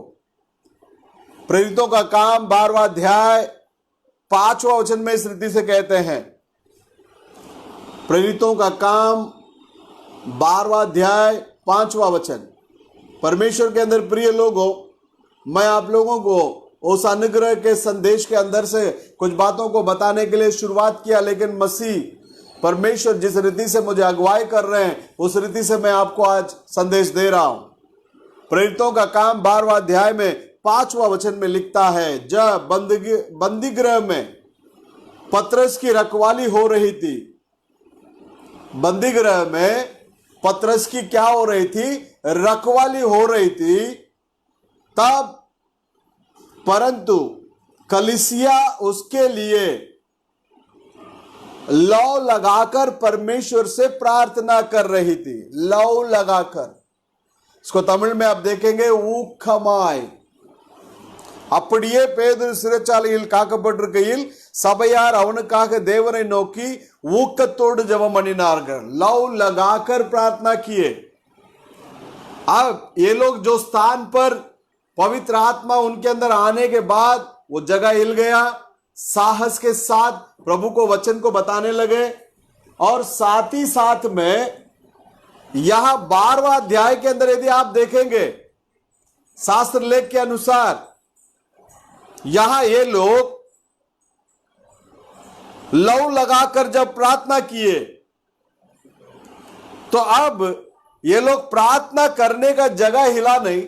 प्रेरितों का काम 12वां अध्याय 5वां वचन में इस रीति से कहते हैं। प्रेरितों का काम 12वां अध्याय 5वां वचन। परमेश्वर के अंदर प्रिय लोगों, मैं आप लोगों को उस अनुग्रह के संदेश के अंदर से कुछ बातों को बताने के लिए शुरुआत किया, लेकिन मसीह परमेश्वर जिस रीति से मुझे अगुवाई कर रहे हैं उस रीति से मैं आपको आज संदेश दे रहा हूं। प्रेरितों का काम 12वां अध्याय में 5वां वचन में लिखता है, जब बंदीगृह में पतरस की रखवाली हो रही थी। बंदीगृह में पतरस की क्या हो रही थी? रखवाली हो रही थी। तब परंतु कलीसिया उसके लिए लौ लगाकर परमेश्वर से प्रार्थना कर रही थी। लौ लगाकर, इसको तमिल में आप देखेंगे ஊக்கமாய்। அப்படியே பேதுரு சிறைச்சாலையில் காக்கப்பட்டிருக்கையில் சபையார் அவனுக்காக தேவனை நோக்கி ஊக்கத்தோடு ஜெபம் பண்ணினார்கள்। लौ लगाकर प्रार्थना किए। अब ये लोग जो स्थान पर पवित्र आत्मा उनके अंदर आने के बाद वो जगह हिल गया, साहस के साथ प्रभु को वचन को बताने लगे। और साथ ही साथ में यहां 12वां अध्याय के अंदर यदि आप देखेंगे शास्त्र लेख के अनुसार, यहां ये लोग लौ लगाकर जब प्रार्थना किए तो अब ये लोग प्रार्थना करने का जगह हिला नहीं,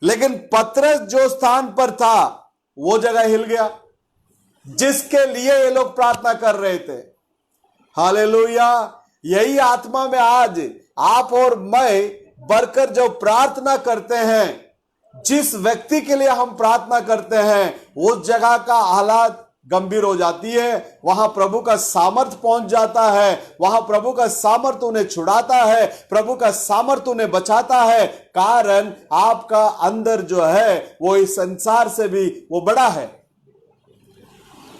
लेकिन पतरस जो स्थान पर था वो जगह हिल गया। जिसके लिए ये लोग प्रार्थना कर रहे थे। हालेलुया। यही आत्मा में आज आप और मैं बढ़कर जो प्रार्थना करते हैं, जिस व्यक्ति के लिए हम प्रार्थना करते हैं, उस जगह का हालात गंभीर हो जाती है। वहां प्रभु का सामर्थ पहुंच जाता है, वहां प्रभु का सामर्थ उन्हें छुड़ाता है, प्रभु का सामर्थ उन्हें बचाता है। कारण आपका अंदर जो है वो इस संसार से भी वो बड़ा है।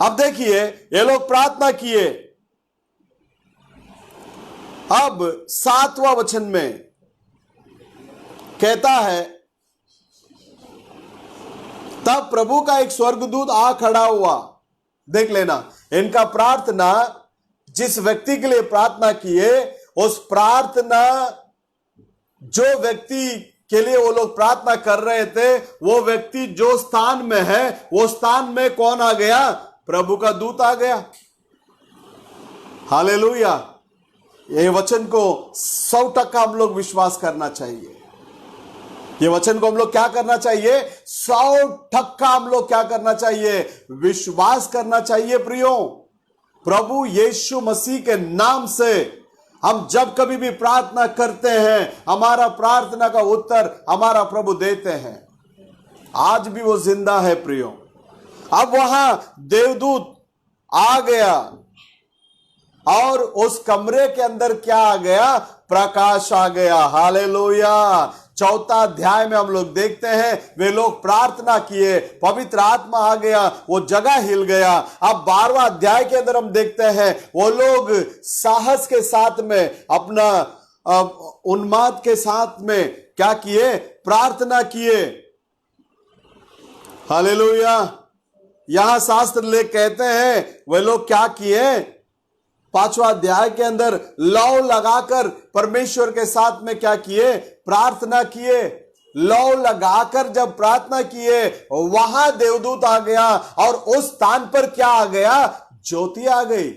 अब देखिए, ये लोग प्रार्थना किए। अब 7वां वचन में कहता है, तब प्रभु का एक स्वर्गदूत आ खड़ा हुआ। देख लेना, इनका प्रार्थना, जिस व्यक्ति के लिए प्रार्थना किए, उस प्रार्थना जो व्यक्ति के लिए वो लोग प्रार्थना कर रहे थे, वो व्यक्ति जो स्थान में है, वो स्थान में कौन आ गया? प्रभु का दूत आ गया। हालेलुया। ये वचन को 100% हम लोग विश्वास करना चाहिए। ये वचन को हम लोग क्या करना चाहिए? 100% हम लोग क्या करना चाहिए? विश्वास करना चाहिए। प्रियो, प्रभु यीशु मसीह के नाम से हम जब कभी भी प्रार्थना करते हैं, हमारा प्रार्थना का उत्तर हमारा प्रभु देते हैं। आज भी वो जिंदा है प्रियो। अब वहां देवदूत आ गया और उस कमरे के अंदर क्या आ गया? प्रकाश आ गया। हालेलुया। 4 अध्याय में हम लोग देखते हैं, वे लोग प्रार्थना किए, पवित्र आत्मा आ गया, वो जगह हिल गया। अब 12वां अध्याय के अंदर हम देखते हैं, वो लोग साहस के साथ में, अपना उन्माद के साथ में क्या किए? प्रार्थना किए। हालेलुया। यहां शास्त्र लेख कहते हैं, वे लोग क्या किए? 5वां अध्याय के अंदर लौ लगाकर परमेश्वर के साथ में क्या किए? प्रार्थना किए। लौ लगाकर जब प्रार्थना किए, वहां देवदूत आ गया और उस स्थान पर क्या आ गया? ज्योति आ गई।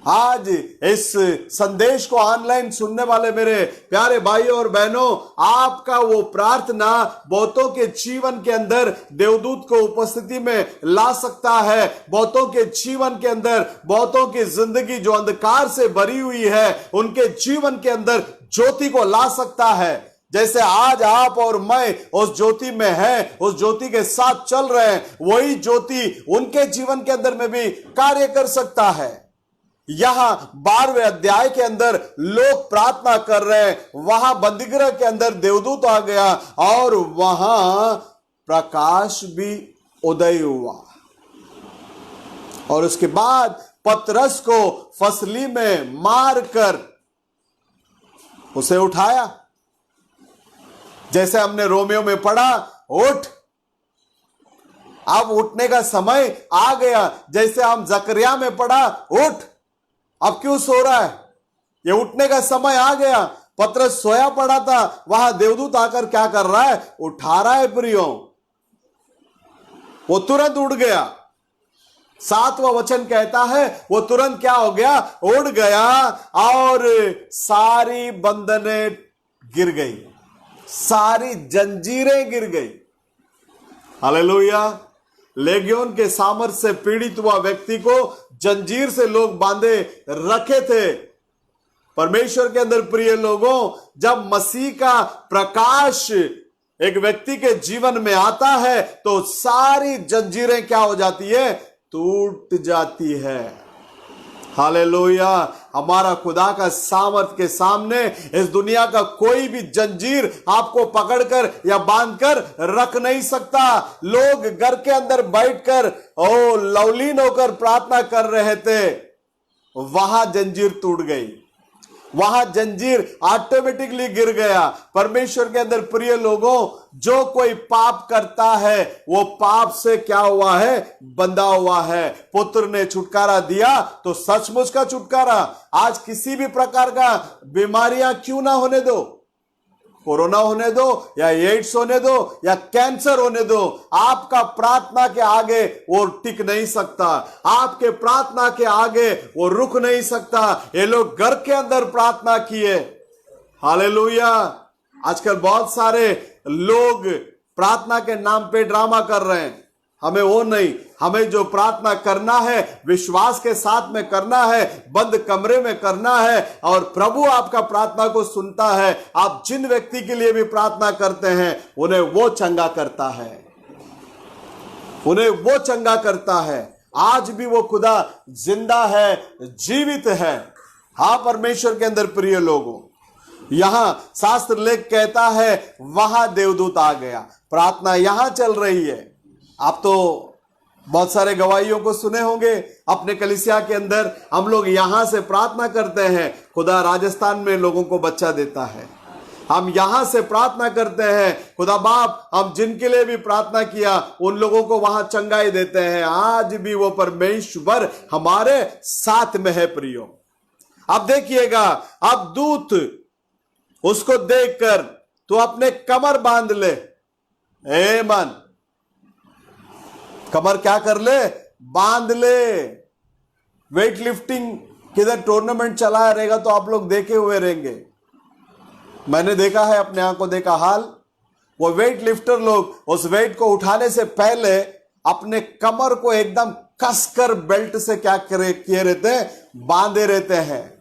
आज इस संदेश को ऑनलाइन सुनने वाले मेरे प्यारे भाइयों और बहनों, आपका वो प्रार्थना बहुतों के जीवन के अंदर देवदूत को उपस्थिति में ला सकता है। बहुतों के जीवन के अंदर, बहुतों की जिंदगी जो अंधकार से भरी हुई है, उनके जीवन के अंदर ज्योति को ला सकता है। जैसे आज आप और मैं उस ज्योति में हैं, उस ज्योति के साथ चल रहे हैं, वही ज्योति उनके जीवन के अंदर में भी कार्य कर सकता है। यहां 12वें अध्याय के अंदर लोग प्रार्थना कर रहे हैं, वहां बंदीगृह के अंदर देवदूत आ गया और वहां प्रकाश भी उदय हुआ। और उसके बाद पतरस को फसली में मारकर उसे उठाया। जैसे हमने रोमियो में पढ़ा, उठ, अब उठने का समय आ गया। जैसे हम जकरिया में पढ़ा, उठ, अब क्यों सो रहा है? ये उठने का समय आ गया। पतरस सोया पड़ा था, वहां देवदूत आकर क्या कर रहा है? उठा रहा है प्रियो। वो तुरंत उठ गया। 7वां वचन कहता है, वो तुरंत क्या हो गया? उड़ गया और सारी बंधनें गिर गई, सारी जंजीरें गिर गई। हालेलुया। लेगियोन के सामर्थ्य से पीड़ित हुआ व्यक्ति को जंजीर से लोग बांधे रखे थे। परमेश्वर के अंदर प्रिय लोगों, जब मसीह का प्रकाश एक व्यक्ति के जीवन में आता है, तो सारी जंजीरें क्या हो जाती है? टूट जाती है। हालेलुया। हमारा खुदा का सामर्थ के सामने इस दुनिया का कोई भी जंजीर आपको पकड़कर या बांधकर रख नहीं सकता। लोग घर के अंदर बैठकर लवलीन होकर प्रार्थना कर रहे थे, वहां जंजीर टूट गई, वहां जंजीर ऑटोमेटिकली गिर गया। परमेश्वर के अंदर प्रिय लोगों, जो कोई पाप करता है वो पाप से क्या हुआ है? बंधा हुआ है। पुत्र ने छुटकारा दिया तो सचमुच का छुटकारा। आज किसी भी प्रकार का बीमारियां क्यों ना होने दो, कोरोना होने दो या एड्स होने दो या कैंसर होने दो, आपका प्रार्थना के आगे वो टिक नहीं सकता, आपके प्रार्थना के आगे वो रुक नहीं सकता। ये लोग घर के अंदर प्रार्थना किए। हालेलुया। आजकल बहुत सारे लोग प्रार्थना के नाम पे ड्रामा कर रहे हैं। हमें वो नहीं, हमें जो प्रार्थना करना है विश्वास के साथ में करना है, बंद कमरे में करना है, और प्रभु आपका प्रार्थना को सुनता है। आप जिन व्यक्ति के लिए भी प्रार्थना करते हैं उन्हें वो चंगा करता है, उन्हें वो चंगा करता है। आज भी वो खुदा जिंदा है, जीवित है। हाँ परमेश्वर के अंदर प्रिय लोगों, यहां शास्त्र लेख कहता है वहां देवदूत आ गया। प्रार्थना यहां चल रही है। आप तो बहुत सारे गवाहियों को सुने होंगे अपने कलीसिया के अंदर, हम लोग यहां से प्रार्थना करते हैं, खुदा राजस्थान में लोगों को बच्चा देता है। हम यहां से प्रार्थना करते हैं, खुदा बाप हम जिनके लिए भी प्रार्थना किया उन लोगों को वहां चंगाई देते हैं। आज भी वो परमेश्वर हमारे साथ में है प्रियो। अब देखिएगा, अब दूत उसको देखकर तू अपने कमर बांध ले। ए मन, कमर क्या कर ले? बांध ले। वेट लिफ्टिंग किधर टूर्नामेंट चला रहेगा तो आप लोग देखे हुए रहेंगे। मैंने देखा है, अपने आंखों देखा हाल। वो वेट लिफ्टर लोग उस वेट को उठाने से पहले अपने कमर को एकदम कसकर बेल्ट से क्या किए रहते हैं? बांधे रहते हैं।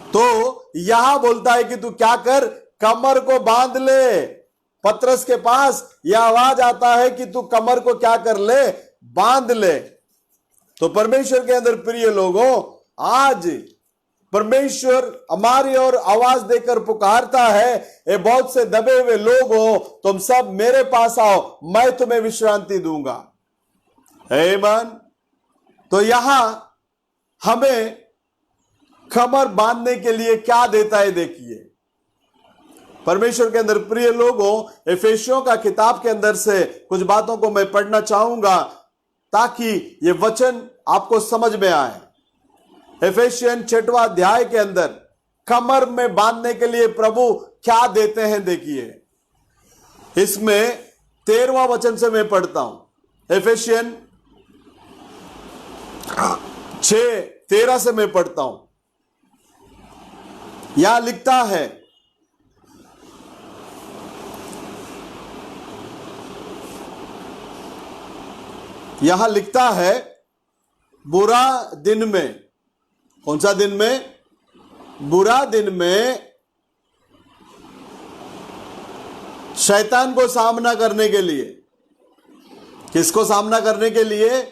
तो यहां बोलता है कि तू क्या कर? कमर को बांध ले। पतरस के पास यह आवाज आता है कि तू कमर को क्या कर ले? बांध ले। तो परमेश्वर के अंदर प्रिय लोगों, आज परमेश्वर हमारी ओर आवाज देकर पुकारता है, ये बहुत से दबे हुए लोग हो, तुम सब मेरे पास आओ, मैं तुम्हें विश्रांति दूंगा। आमीन। तो यहां हमें कमर बांधने के लिए क्या देता है? देखिए परमेश्वर के अंदर प्रिय लोगों, एफेसियों का किताब के अंदर से कुछ बातों को मैं पढ़ना चाहूंगा ताकि ये वचन आपको समझ में आए। एफेसियन 6वां अध्याय के अंदर कमर में बांधने के लिए प्रभु क्या देते हैं देखिए। इसमें 13वां वचन से मैं पढ़ता हूं। एफेसियन 6:13 से मैं पढ़ता हूं। यहां लिखता है, यहां लिखता है बुरा दिन में, कौन सा दिन में? बुरा दिन में शैतान को सामना करने के लिए। किसको सामना करने के लिए?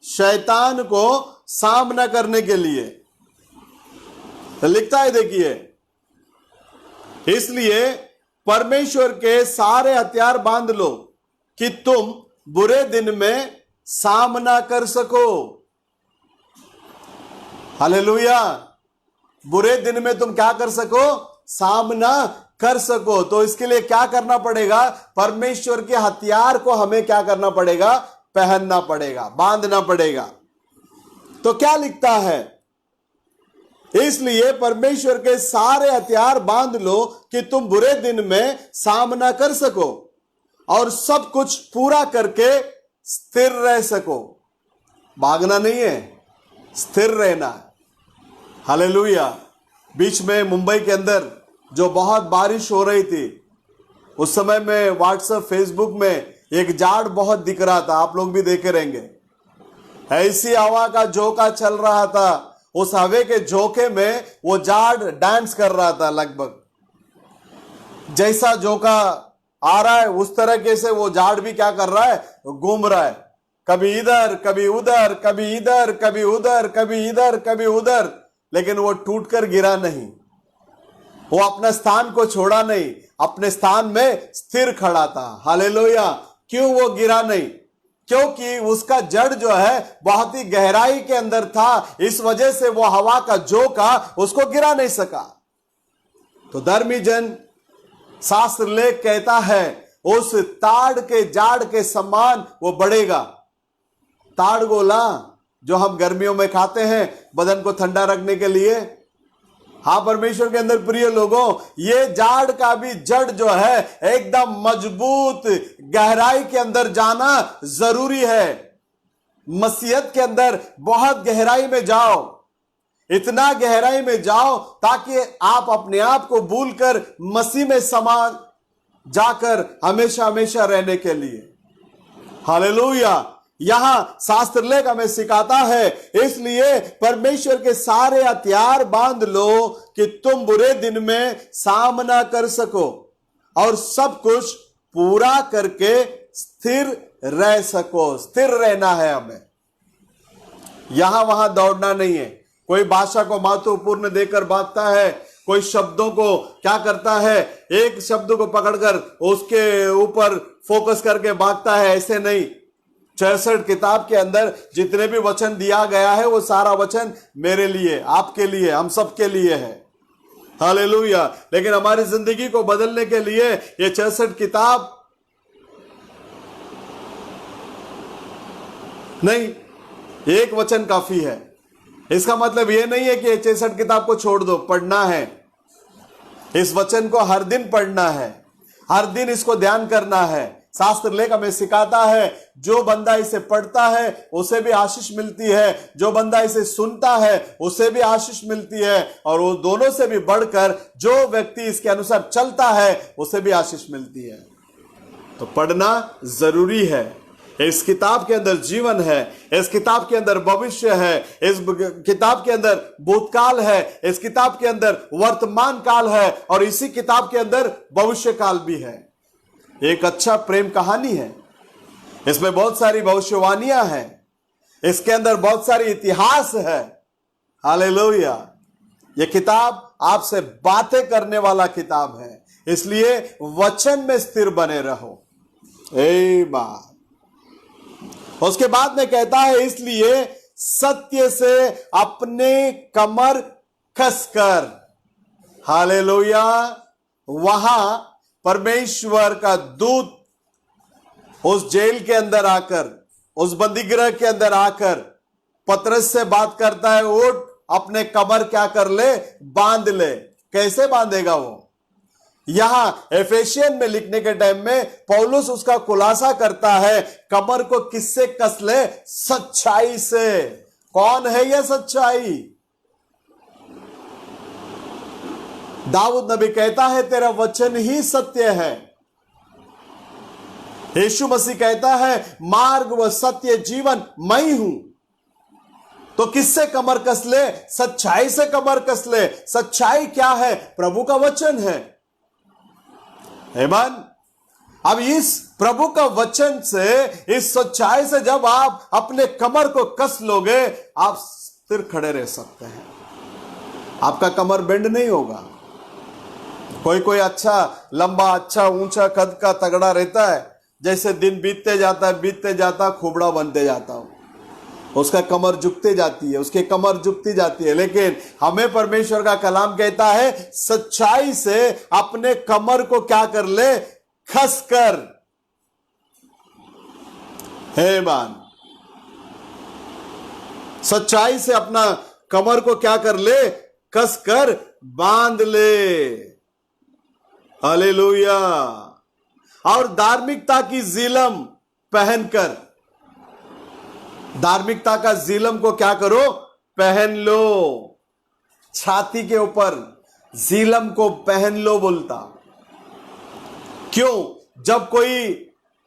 शैतान को सामना करने के लिए। तो लिखता है देखिए, इसलिए परमेश्वर के सारे हथियार बांध लो कि तुम बुरे दिन में सामना कर सको। हालेलुया। बुरे दिन में तुम क्या कर सको? सामना कर सको। तो इसके लिए क्या करना पड़ेगा? परमेश्वर के हथियार को हमें क्या करना पड़ेगा? पहनना पड़ेगा, बांधना पड़ेगा। तो क्या लिखता है? इसलिए परमेश्वर के सारे हथियार बांध लो कि तुम बुरे दिन में सामना कर सको और सब कुछ पूरा करके स्थिर रह सको। भागना नहीं है, स्थिर रहना है। हालेलुया। बीच में मुंबई के अंदर जो बहुत बारिश हो रही थी, उस समय में व्हाट्सएप फेसबुक में एक जाड़ बहुत दिख रहा था, आप लोग भी देखे रहेंगे। ऐसी हवा का झोंका चल रहा था, उस हवा के झोंके में वो जाड़ डांस कर रहा था। लगभग जैसा झोंका आ रहा है उस तरीके से वो जाड़ भी क्या कर रहा है? घूम रहा है, कभी इधर कभी उधर, कभी इधर कभी उधर, कभी इधर कभी उधर, लेकिन वो टूटकर गिरा नहीं। वो अपना स्थान को छोड़ा नहीं, अपने स्थान में स्थिर खड़ा था। हालेलुया। क्यों वो गिरा नहीं? क्योंकि उसका जड़ जो है बहुत ही गहराई के अंदर था, इस वजह से वो हवा का झोंका उसको गिरा नहीं सका। तो धर्मी जन, शास्त्र लेख कहता है उस ताड़ के जाड़ के समान वो बढ़ेगा। ताड़ गोला जो हम गर्मियों में खाते हैं बदन को ठंडा रखने के लिए। हाँ परमेश्वर के अंदर प्रिय लोगों, ये जाड़ का भी जड़ जो है एकदम मजबूत गहराई के अंदर जाना जरूरी है। मसीहत के अंदर बहुत गहराई में जाओ, इतना गहराई में जाओ ताकि आप अपने आप को भूलकर मसीह में समा जाकर हमेशा हमेशा रहने के लिए। हालेलुया। यहां शास्त्र लेख हमें सिखाता है, इसलिए परमेश्वर के सारे हथियार बांध लो कि तुम बुरे दिन में सामना कर सको और सब कुछ पूरा करके स्थिर रह सको। स्थिर रहना है हमें, यहां वहां दौड़ना नहीं है। कोई भाषा को महत्वपूर्ण देकर भागता है, कोई शब्दों को क्या करता है, एक शब्द को पकड़कर उसके ऊपर फोकस करके भागता है। ऐसे नहीं। 66 किताब के अंदर जितने भी वचन दिया गया है वो सारा वचन मेरे लिए, आपके लिए, हम सबके लिए है। हालेलुया। लेकिन हमारी जिंदगी को बदलने के लिए ये 66 किताब नहीं, एक वचन काफी है। इसका मतलब यह नहीं है कि ये 66 किताब को छोड़ दो, पढ़ना है। इस वचन को हर दिन पढ़ना है, हर दिन इसको ध्यान करना है। शास्त्र लेख हमें सिखाता है, जो बंदा इसे पढ़ता है उसे भी आशीष मिलती है, जो बंदा इसे सुनता है उसे भी आशीष मिलती है, और वो दोनों से भी बढ़कर जो व्यक्ति इसके अनुसार चलता है उसे भी आशीष मिलती है। तो पढ़ना जरूरी है। इस किताब के अंदर जीवन है, इस किताब के अंदर भविष्य है, इस किताब के अंदर भूतकाल है, इस किताब के अंदर वर्तमान काल है, और इसी किताब के अंदर भविष्य काल भी है। एक अच्छा प्रेम कहानी है, इसमें बहुत सारी भविष्यवाणियां हैं, इसके अंदर बहुत सारी इतिहास है। हालेलुया। यह किताब आपसे बातें करने वाला किताब है, इसलिए वचन में स्थिर बने रहो। आमीन। उसके बाद में कहता है, इसलिए सत्य से अपने कमर कसकर। हालेलुया। वहां परमेश्वर का दूत उस जेल के अंदर आकर, उस बंदीगृह के अंदर आकर पतरस से बात करता है, उठ अपने कमर क्या कर ले, बांध ले। कैसे बांधेगा वो? यहां एफेसियन में लिखने के टाइम में पौलुस उसका खुलासा करता है, कमर को किससे कस ले? सच्चाई से। कौन है यह सच्चाई? दाऊद नबी कहता है, तेरा वचन ही सत्य है। यीशु मसीह कहता है, मार्ग व सत्य जीवन मैं ही हूं। तो किससे कमर कस ले? सच्चाई से कमर कस ले। सच्चाई क्या है? प्रभु का वचन है। आमीन। अब इस प्रभु का वचन से, इस सच्चाई से जब आप अपने कमर को कस लोगे, आप स्थिर खड़े रह सकते हैं। आपका कमर बेंड नहीं होगा। कोई कोई अच्छा लंबा, अच्छा ऊंचा कद का तगड़ा रहता है, जैसे दिन बीतते जाता खोबड़ा बनते जाता हो, उसका कमर झुकते जाती है, उसके कमर झुकती जाती है। लेकिन हमें परमेश्वर का कलाम कहता है, सच्चाई से अपने कमर को क्या कर ले? खस कर। आमीन। सच्चाई से अपना कमर को क्या कर ले? कस कर बांध ले। हालेलुया। और धार्मिकता की जीलम पहनकर, धार्मिकता का जीलम को क्या करो? पहन लो। छाती के ऊपर जीलम को पहन लो बोलता। क्यों? जब कोई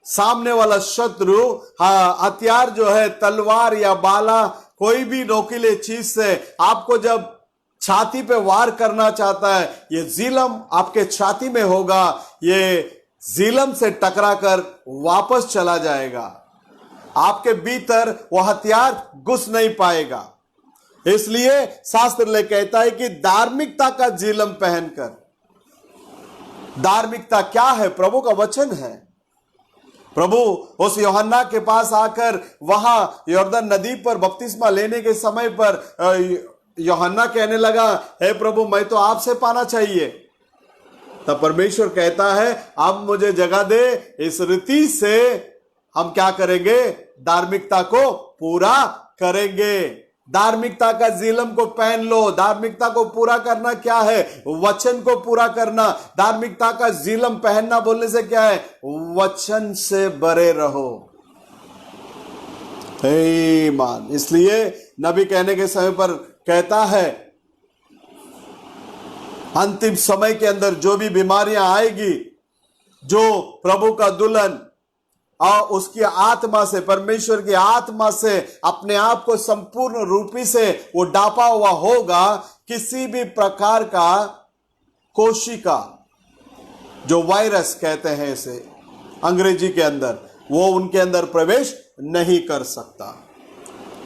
सामने वाला शत्रु हथियार जो है, तलवार या बाला, कोई भी नोकीले चीज से आपको जब छाती पे वार करना चाहता है, ये जीलम आपके छाती में होगा, ये जीलम से टकराकर वापस चला जाएगा। आपके भीतर वो हथियार घुस नहीं पाएगा। इसलिए शास्त्र ले कहता है कि धार्मिकता का जीलम पहनकर। धार्मिकता क्या है? प्रभु का वचन है। प्रभु उस यूहन्ना के पास आकर वहां यरदन नदी पर बपतिस्मा लेने के समय पर यूहन्ना कहने लगा, हे प्रभु, मैं तो आपसे पाना चाहिए। तब परमेश्वर कहता है, अब मुझे जगह दे, इस रीति से हम क्या करेंगे? धार्मिकता को पूरा करेंगे। धार्मिकता का जीलम को पहन लो। धार्मिकता को पूरा करना क्या है? वचन को पूरा करना। धार्मिकता का जीलम पहनना बोलने से क्या है? वचन से बरे रहो। आमीन। इसलिए नबी कहने के समय पर कहता है, अंतिम समय के अंदर जो भी बीमारियां आएगी, जो प्रभु का दुल्हन और उसकी आत्मा से, परमेश्वर की आत्मा से अपने आप को संपूर्ण रूपी से वो डापा हुआ होगा, किसी भी प्रकार का कोशिका, जो वायरस कहते हैं इसे अंग्रेजी के अंदर, वो उनके अंदर प्रवेश नहीं कर सकता।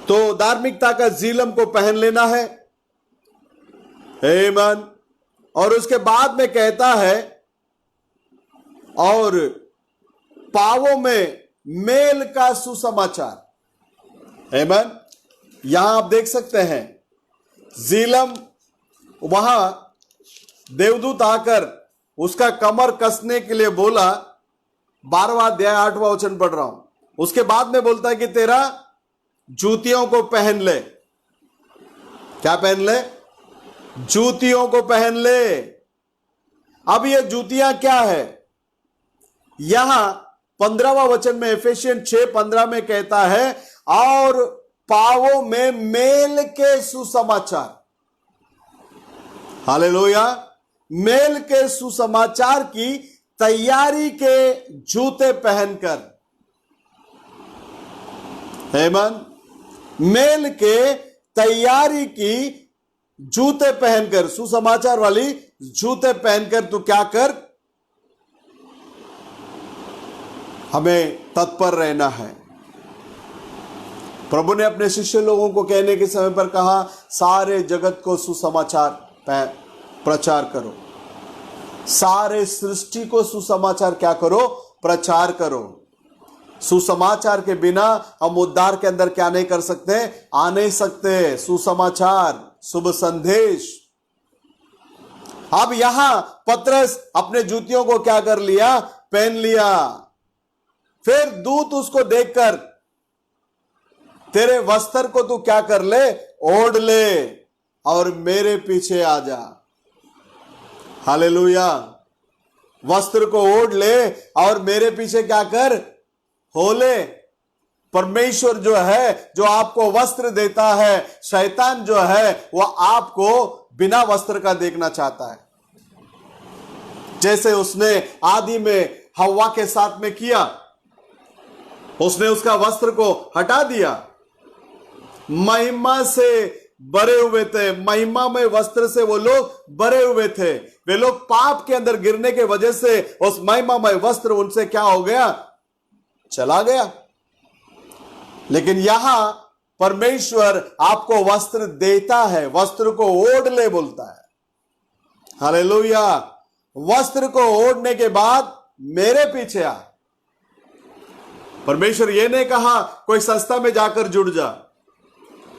तो धार्मिकता का जीलम को पहन लेना है। आमीन। और उसके बाद में कहता है, और पावों में मेल का सुसमाचार। आमीन। यहां आप देख सकते हैं जीलम, वहां देवदूत आकर उसका कमर कसने के लिए बोला। 12वां अध्याय 8वां वचन पढ़ रहा हूं। उसके बाद में बोलता है कि तेरा जूतियों को पहन ले। क्या पहन ले? जूतियों को पहन ले। अब ये जूतियां क्या है? यहां 15वां वचन में एफेसियन 6:15 में कहता है, और पावों में मेल के सुसमाचार। हालेलुया। मेल के सुसमाचार की तैयारी के जूते पहनकर। आमीन। मेल के तैयारी की जूते पहनकर, सुसमाचार वाली जूते पहनकर तू क्या कर? हमें तत्पर रहना है। प्रभु ने अपने शिष्य लोगों को कहने के समय पर कहा, सारे जगत को सुसमाचार प्रचार करो। सारे सृष्टि को सुसमाचार क्या करो? प्रचार करो। सुसमाचार के बिना हम उद्धार के अंदर क्या नहीं कर सकते? आ नहीं सकते। सुसमाचार, शुभ संदेश। अब यहां पतरस अपने जूतियों को क्या कर लिया? पहन लिया। फिर दूत उसको देखकर, तेरे वस्त्र को तू क्या कर ले? ओढ़ ले और मेरे पीछे आ जा। हालेलुया। वस्त्र को ओढ़ ले और मेरे पीछे क्या कर? हो ले। परमेश्वर जो है, जो आपको वस्त्र देता है, शैतान जो है वो आपको बिना वस्त्र का देखना चाहता है। जैसे उसने आदि में हव्वा के साथ में किया, उसने उसका वस्त्र को हटा दिया। महिमा से भरे हुए थे, महिमा में वस्त्र से वो लोग भरे हुए थे। वे लोग पाप के अंदर गिरने के वजह से उस महिमामय वस्त्र उनसे क्या हो गया? चला गया। लेकिन यहां परमेश्वर आपको वस्त्र देता है। वस्त्र को ओढ़ ले बोलता है। हालेलुया। वस्त्र को ओढ़ने के बाद मेरे पीछे आ। परमेश्वर ये नहीं कहा कोई संस्था में जाकर जुड़ जा।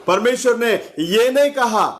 परमेश्वर ने ये नहीं कहा